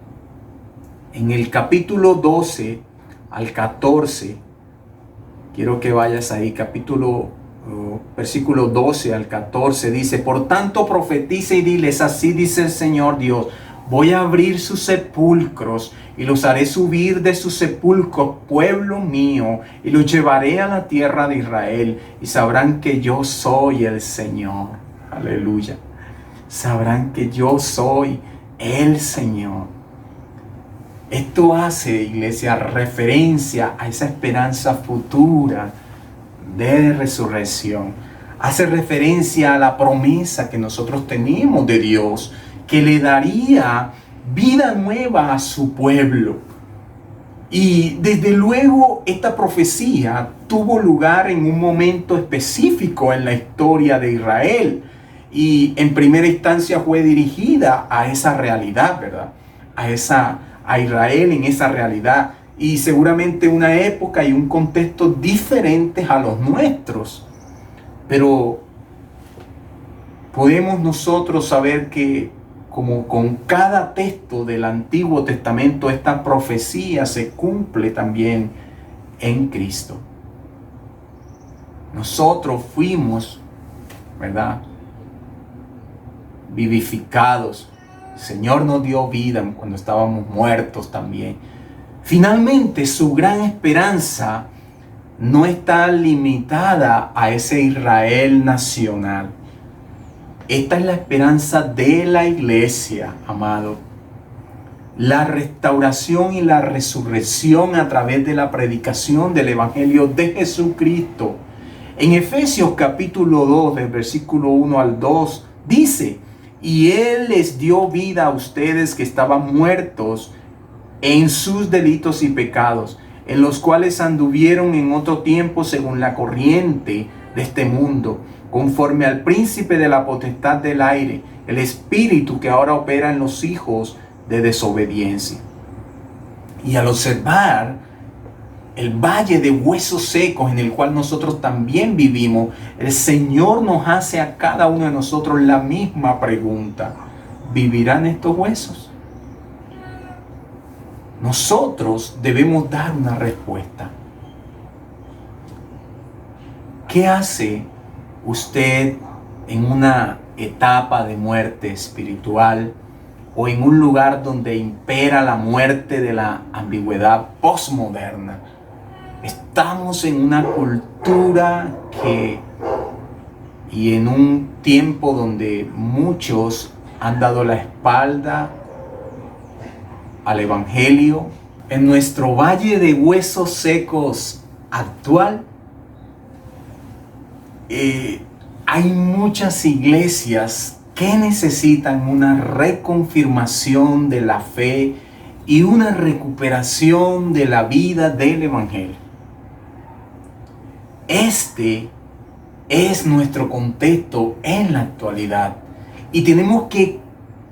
[SPEAKER 4] en el capítulo 12 al 14, quiero que vayas ahí, versículo 12 al 14, dice, por tanto profetiza y diles, así dice el Señor Dios, Voy a abrir sus sepulcros y los haré subir de sus sepulcros, pueblo mío, y los llevaré a la tierra de Israel y sabrán que yo soy el Señor. Aleluya. Sabrán que yo soy el Señor. Esto hace, iglesia, referencia a esa esperanza futura de resurrección. Hace referencia a la promesa que nosotros tenemos de Dios, que le daría vida nueva a su pueblo. Y desde luego esta profecía tuvo lugar en un momento específico en la historia de Israel. Y en primera instancia fue dirigida a esa realidad, ¿verdad? A Israel en esa realidad. Y seguramente una época y un contexto diferentes a los nuestros. Pero podemos nosotros saber que como con cada texto del Antiguo Testamento, esta profecía se cumple también en Cristo. Nosotros fuimos, ¿verdad?, vivificados. El Señor nos dio vida cuando estábamos muertos también. Finalmente, su gran esperanza no está limitada a ese Israel nacional. Esta es la esperanza de la iglesia, amado. La restauración y la resurrección a través de la predicación del Evangelio de Jesucristo. En Efesios capítulo 2, del versículo 1 al 2, dice: y Él les dio vida a ustedes que estaban muertos en sus delitos y pecados, en los cuales anduvieron en otro tiempo según la corriente de este mundo, conforme al príncipe de la potestad del aire, el espíritu que ahora opera en los hijos de desobediencia. Y al observar el valle de huesos secos en el cual nosotros también vivimos, el Señor nos hace a cada uno de nosotros la misma pregunta: ¿vivirán estos huesos? Nosotros debemos dar una respuesta. ¿Qué hace usted en una etapa de muerte espiritual o en un lugar donde impera la muerte de la ambigüedad postmoderna? Estamos en una cultura y en un tiempo donde muchos han dado la espalda al Evangelio. En nuestro valle de huesos secos actual, hay muchas iglesias que necesitan una reconfirmación de la fe y una recuperación de la vida del Evangelio. Este es nuestro contexto en la actualidad y tenemos que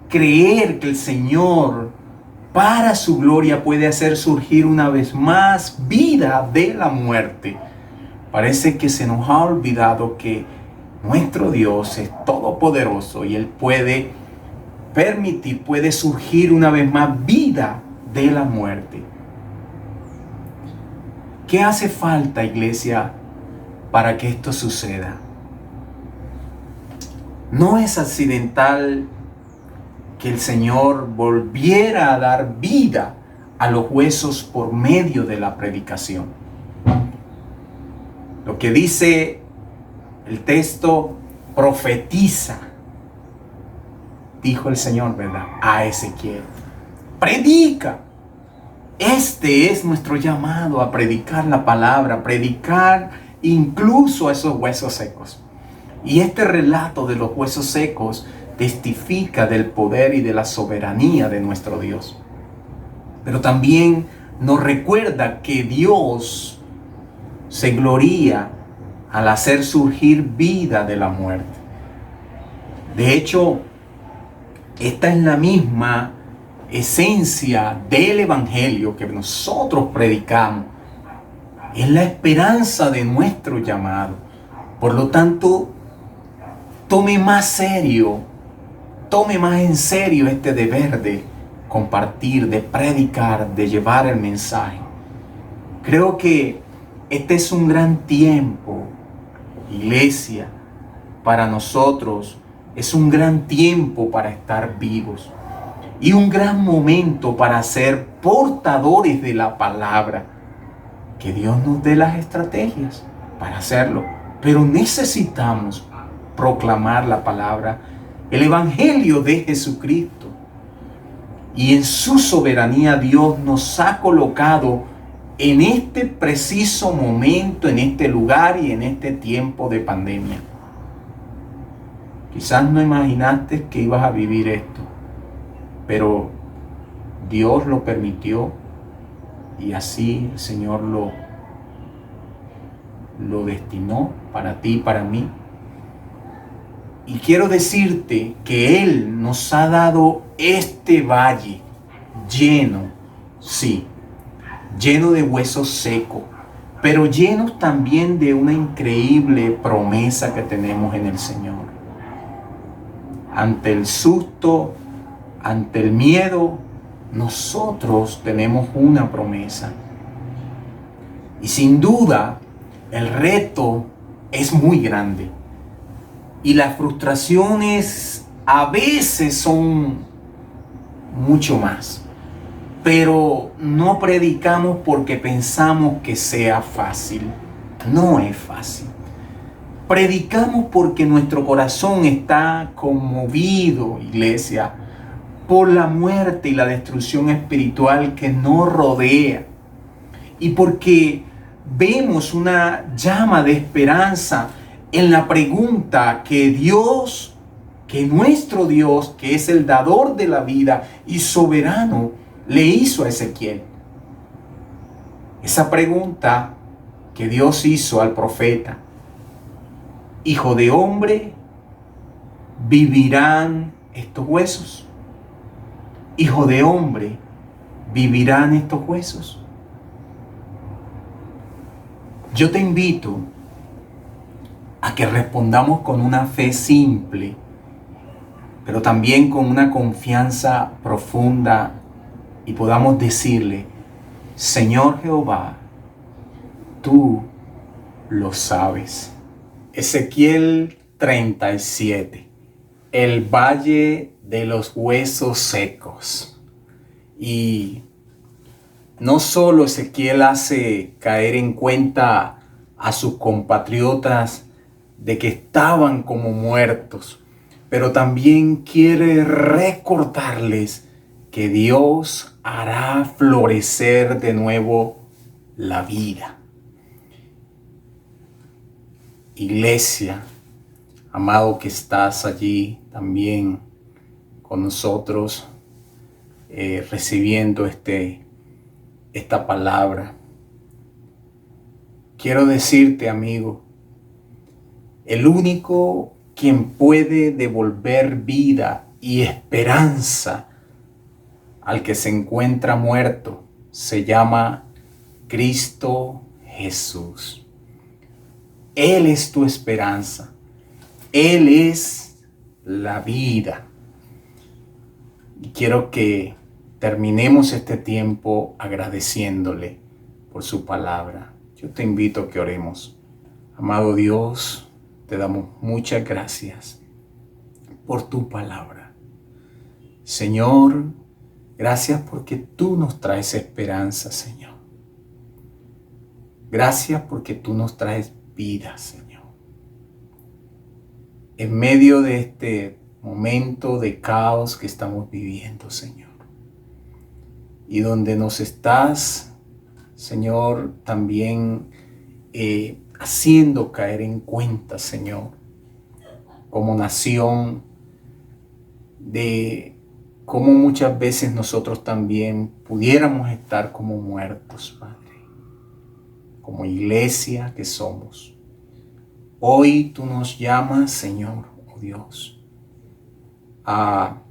[SPEAKER 4] creer que el Señor, para su gloria, puede hacer surgir una vez más vida de la muerte. Parece que se nos ha olvidado que nuestro Dios es todopoderoso y Él puede permitir, puede surgir una vez más vida de la muerte. ¿Qué hace falta, iglesia, para que esto suceda? No es accidental que el Señor volviera a dar vida a los huesos por medio de la predicación. Lo que dice el texto: profetiza, dijo el Señor, ¿verdad?, a Ezequiel. Predica. Este es nuestro llamado, a predicar la palabra, predicar incluso a esos huesos secos. Y este relato de los huesos secos testifica del poder y de la soberanía de nuestro Dios. Pero también nos recuerda que Dios se gloría al hacer surgir vida de la muerte. De hecho, esta es la misma esencia del Evangelio que nosotros predicamos. Es la esperanza de nuestro llamado. Por lo tanto, tome más en serio este deber de compartir, de predicar, de llevar el mensaje. Creo que este es un gran tiempo, iglesia, para nosotros. Es un gran tiempo para estar vivos. y un gran momento para ser portadores de la palabra. Que Dios nos dé las estrategias para hacerlo, pero necesitamos proclamar la palabra, el evangelio de Jesucristo. Y en su soberanía Dios nos ha colocado en este preciso momento, en este lugar y en este tiempo de pandemia. Quizás no imaginaste que ibas a vivir esto, pero Dios lo permitió y así el Señor lo destinó para ti y para mí. Y quiero decirte que Él nos ha dado este valle lleno, sí, lleno de huesos secos, pero lleno también de una increíble promesa que tenemos en el Señor. Ante el susto, ante el miedo, nosotros tenemos una promesa. Y sin duda, el reto es muy grande. Y las frustraciones a veces son mucho más. Pero no predicamos porque pensamos que sea fácil. No es fácil. Predicamos porque nuestro corazón está conmovido, iglesia, por la muerte y la destrucción espiritual que nos rodea. Y porque vemos una llama de esperanza en la pregunta que Dios, que nuestro Dios, que es el dador de la vida y soberano, le hizo a Ezequiel. Esa pregunta que Dios hizo al profeta: Hijo de hombre, ¿vivirán estos huesos? Hijo de hombre, ¿vivirán estos huesos? Yo te invito a que respondamos con una fe simple, pero también con una confianza profunda y podamos decirle: Señor Jehová, tú lo sabes. Ezequiel 37, el valle de los huesos secos. Y no solo Ezequiel hace caer en cuenta a sus compatriotas de que estaban como muertos, pero también quiere recordarles que Dios hará florecer de nuevo la vida. Iglesia, amado que estás allí también con nosotros, recibiendo esta palabra. Quiero decirte, amigo, el único quien puede devolver vida y esperanza al que se encuentra muerto se llama Cristo Jesús. Él es tu esperanza. Él es la vida. Y quiero que terminemos este tiempo agradeciéndole por su palabra. Yo te invito a que oremos. Amado Dios, te damos muchas gracias por tu palabra. Señor, gracias porque tú nos traes esperanza, Señor. Gracias porque tú nos traes vida, Señor. En medio de este momento de caos que estamos viviendo, Señor. Y donde nos estás, Señor, también haciendo caer en cuenta, Señor, como nación, de cómo muchas veces nosotros también pudiéramos estar como muertos, Padre, como iglesia que somos. Hoy tú nos llamas, Señor, oh Dios, a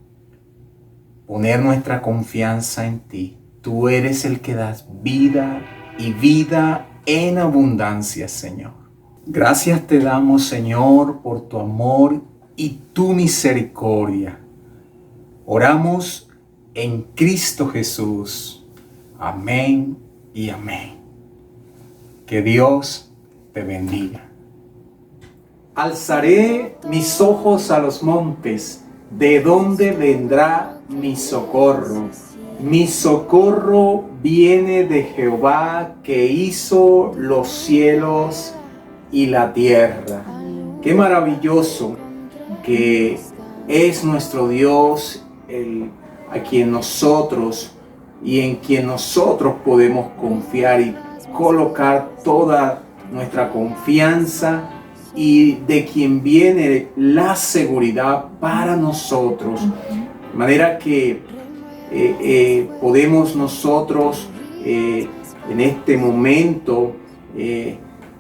[SPEAKER 4] poner nuestra confianza en ti. Tú eres el que das vida y vida en abundancia, Señor. Gracias te damos, Señor, por tu amor y tu misericordia. Oramos en Cristo Jesús. Amén y amén. Que Dios te bendiga. Alzaré mis ojos a los montes, ¿de dónde vendrá mi socorro. Mi socorro viene de Jehová que hizo los cielos y la tierra. Qué maravilloso que es nuestro Dios, a quien nosotros y en quien nosotros podemos confiar y colocar toda nuestra confianza, y de quien viene la seguridad para nosotros. De manera que podemos nosotros en este momento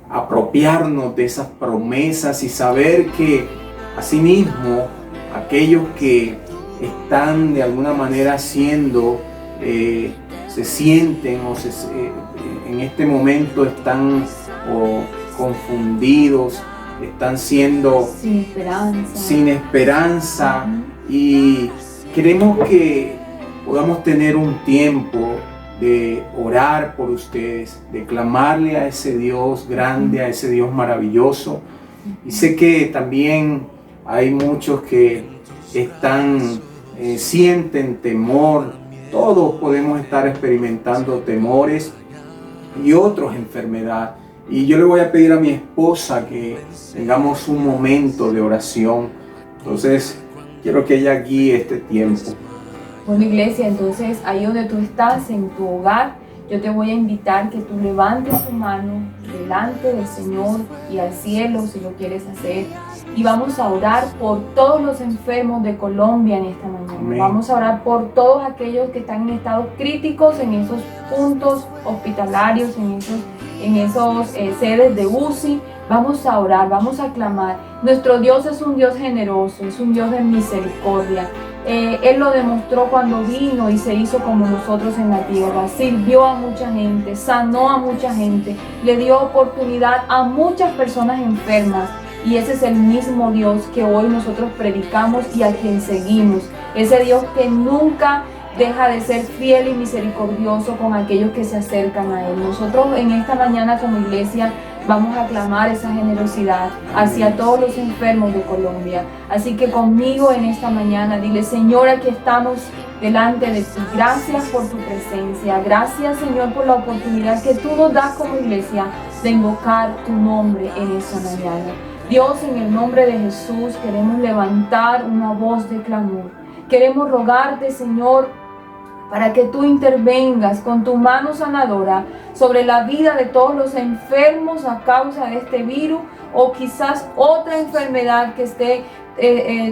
[SPEAKER 4] apropiarnos de esas promesas y saber que asimismo aquellos que están de alguna manera siendo, se sienten en este momento están confundidos, están siendo sin esperanza, y queremos que podamos tener un tiempo de orar por ustedes, de clamarle a ese Dios grande, a ese Dios maravilloso. Y sé que también hay muchos que sienten temor. Todos podemos estar experimentando temores y otros enfermedad. Y yo le voy a pedir a mi esposa que tengamos un momento de oración. Entonces, quiero que ella guíe este tiempo.
[SPEAKER 1] Bueno, iglesia, entonces ahí donde tú estás, en tu hogar, yo te voy a invitar que tú levantes tu mano delante del Señor y al cielo, si lo quieres hacer. Y vamos a orar por todos los enfermos de Colombia en esta mañana.
[SPEAKER 4] Amén.
[SPEAKER 1] Vamos a orar por todos aquellos que están en estados críticos, en esos puntos hospitalarios, en esos sedes de UCI. Vamos a orar, vamos a clamar. Nuestro Dios es un Dios generoso, es un Dios de misericordia. Él lo demostró cuando vino y se hizo como nosotros en la tierra. Sirvió a mucha gente, sanó a mucha gente, le dio oportunidad a muchas personas enfermas. Y ese es el mismo Dios que hoy nosotros predicamos y a quien seguimos. Ese Dios que nunca deja de ser fiel y misericordioso con aquellos que se acercan a Él. Nosotros en esta mañana como iglesia vamos a clamar esa generosidad hacia todos los enfermos de Colombia. Así que conmigo en esta mañana dile: Señor, aquí estamos delante de ti. Gracias por tu presencia. Gracias, Señor, por la oportunidad que tú nos das como iglesia de invocar tu nombre en esta mañana. Dios, en el nombre de Jesús queremos levantar una voz de clamor. Queremos rogarte, Señor, para que tú intervengas con tu mano sanadora sobre la vida de todos los enfermos a causa de este virus, o quizás otra enfermedad que esté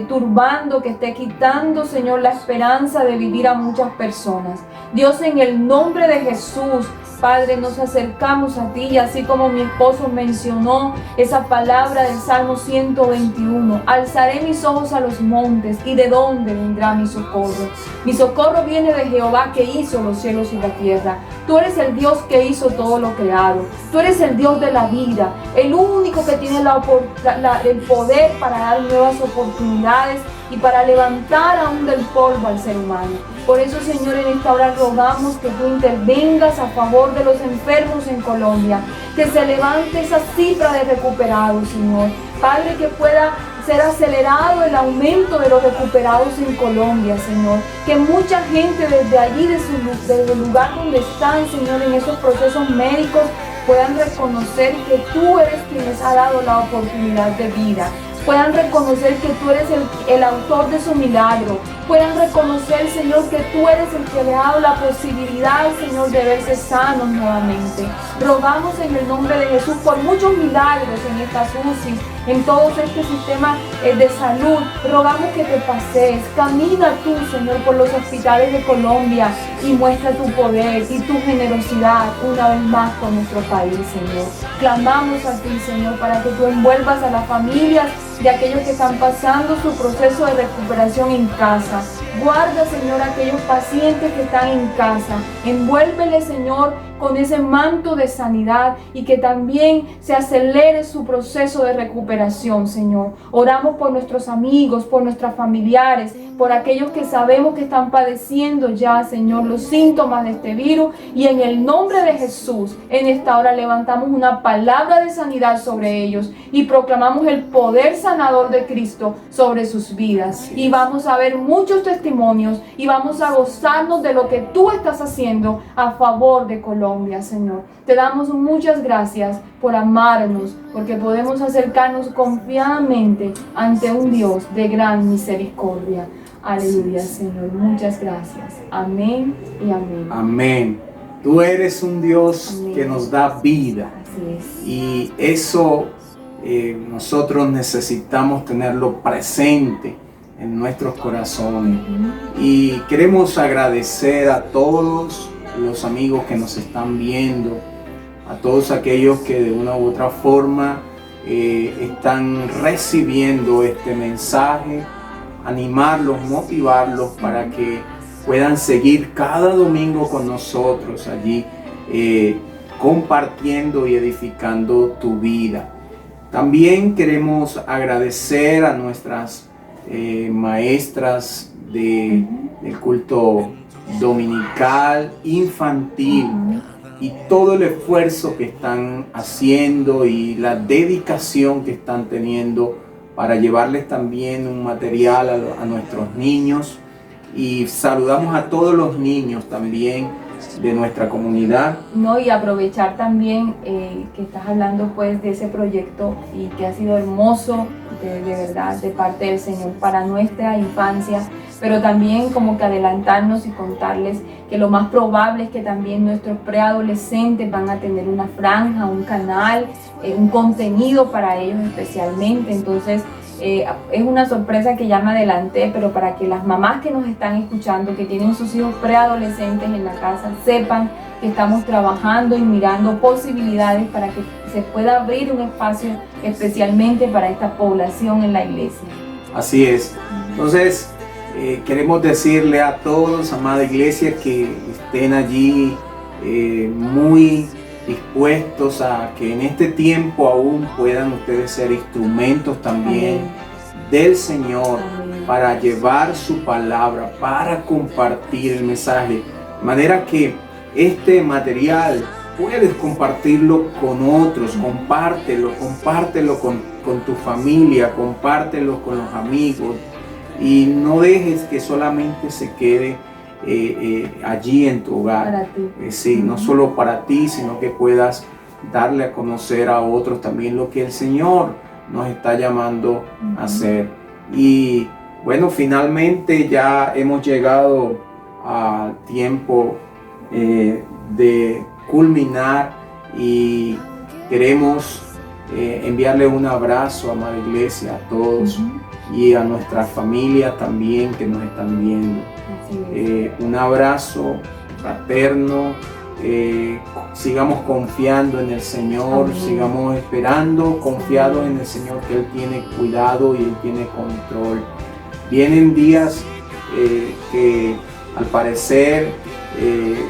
[SPEAKER 1] turbando, que esté quitando, Señor, la esperanza de vivir a muchas personas. Dios, en el nombre de Jesús, Padre, nos acercamos a ti, y así como mi esposo mencionó esa palabra del Salmo 121, alzaré mis ojos a los montes, ¿y de dónde vendrá mi socorro? Mi socorro viene de Jehová que hizo los cielos y la tierra. Tú eres el Dios que hizo todo lo creado. Tú eres el Dios de la vida, el único que tiene el poder para dar nuevas oportunidades y para levantar aún del polvo al ser humano. Por eso, Señor, en esta hora rogamos que tú intervengas a favor de los enfermos en Colombia, que se levante esa cifra de recuperados, Señor. Padre, que pueda ser acelerado el aumento de los recuperados en Colombia, Señor. Que mucha gente desde allí, desde el lugar donde están, Señor, en esos procesos médicos, puedan reconocer que tú eres quien les ha dado la oportunidad de vida. Puedan reconocer que tú eres el autor de su milagro. Puedan reconocer, Señor, que tú eres el que le ha dado la posibilidad, Señor, de verse sanos nuevamente. Rogamos en el nombre de Jesús por muchos milagros en estas UCI, en todo este sistema de salud. Rogamos que te pasees. Camina tú, Señor, por los hospitales de Colombia y muestra tu poder y tu generosidad una vez más con nuestro país, Señor. Clamamos a ti, Señor, para que tú envuelvas a las familias de aquellos que están pasando su proceso de recuperación en casa. Guarda, Señor, a aquellos pacientes que están en casa. Envuélvele, Señor, con ese manto de sanidad, y que también se acelere su proceso de recuperación, Señor. Oramos por nuestros amigos, por nuestros familiares, por aquellos que sabemos que están padeciendo ya, Señor, los síntomas de este virus, y en el nombre de Jesús, en esta hora levantamos una palabra de sanidad sobre ellos y proclamamos el poder sanador de Cristo sobre sus vidas. Y vamos a ver muchos testimonios testimonios y vamos a gozarnos de lo que tú estás haciendo a favor de Colombia, Señor. Te damos muchas gracias por amarnos, porque podemos acercarnos confiadamente ante un Dios de gran misericordia. Aleluya, Señor. Muchas gracias. Amén y amén.
[SPEAKER 4] Amén. Tú eres un Dios
[SPEAKER 1] Amén.
[SPEAKER 4] Que nos da vida.
[SPEAKER 1] Así es.
[SPEAKER 4] Y eso nosotros necesitamos tenerlo presente en nuestros corazones. Y queremos agradecer a todos los amigos que nos están viendo, a todos aquellos que de una u otra forma están recibiendo este mensaje, animarlos, motivarlos para que puedan seguir cada domingo con nosotros allí compartiendo y edificando tu vida. También queremos agradecer a nuestras maestras del culto dominical, infantil, y todo el esfuerzo que están haciendo y la dedicación que están teniendo para llevarles también un material a nuestros niños. Y saludamos a todos los niños también de nuestra comunidad.
[SPEAKER 1] No, y aprovechar también que estás hablando pues de ese proyecto y que ha sido hermoso de verdad de parte del Señor para nuestra infancia, pero también como que adelantarnos y contarles que lo más probable es que también nuestros preadolescentes van a tener una franja, un canal, un contenido para ellos especialmente. Entonces es una sorpresa que ya me adelanté, pero para que las mamás que nos están escuchando, que tienen sus hijos preadolescentes en la casa, sepan que estamos trabajando y mirando posibilidades para que se pueda abrir un espacio especialmente para esta población en la iglesia.
[SPEAKER 4] Así es. Entonces, queremos decirle a todos, amada iglesia, que estén allí muy dispuestos a que en este tiempo aún puedan ustedes ser instrumentos también del Señor para llevar su palabra, para compartir el mensaje, de manera que este material puedes compartirlo con otros, compártelo con tu familia, compártelo con los amigos y no dejes que solamente se quede allí en tu hogar.
[SPEAKER 1] Para ti.
[SPEAKER 4] Sí, no solo para ti, sino que puedas darle a conocer a otros también lo que el Señor nos está llamando a hacer. Y bueno, finalmente ya hemos llegado al tiempo de culminar y queremos enviarle un abrazo, amada iglesia, a todos y a nuestras familias también que nos están viendo. Un abrazo fraterno, sigamos confiando en el Señor, sigamos esperando, confiados en el Señor, que Él tiene cuidado y Él tiene control. Vienen días que al parecer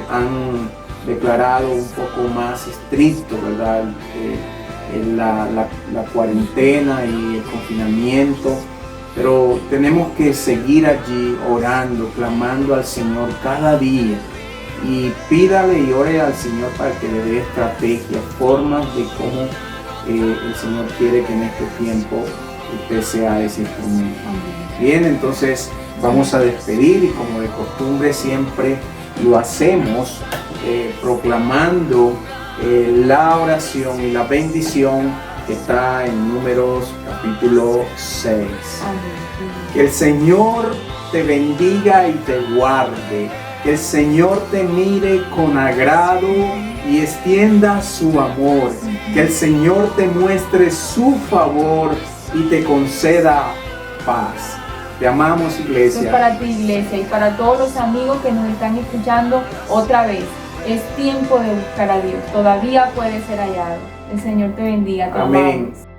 [SPEAKER 4] han declarado un poco más estricto, ¿verdad? La cuarentena y el confinamiento. Pero tenemos que seguir allí orando, clamando al Señor cada día y pídale y ore al Señor para que le dé estrategias, formas de cómo el Señor quiere que en este tiempo usted sea ese instrumento. Bien, entonces vamos a despedir y como de costumbre siempre lo hacemos proclamando la oración y la bendición que está en Números capítulo 6. Que el Señor te bendiga y te guarde. Que el Señor te mire con agrado y extienda su amor. Que el Señor te muestre su favor y te conceda paz. Te amamos, iglesia.
[SPEAKER 1] Esto es para ti, iglesia, y para todos los amigos que nos están escuchando otra vez. Es tiempo de buscar a Dios. Todavía puede ser hallado. El Señor te bendiga. Te
[SPEAKER 4] amén.
[SPEAKER 1] amamos.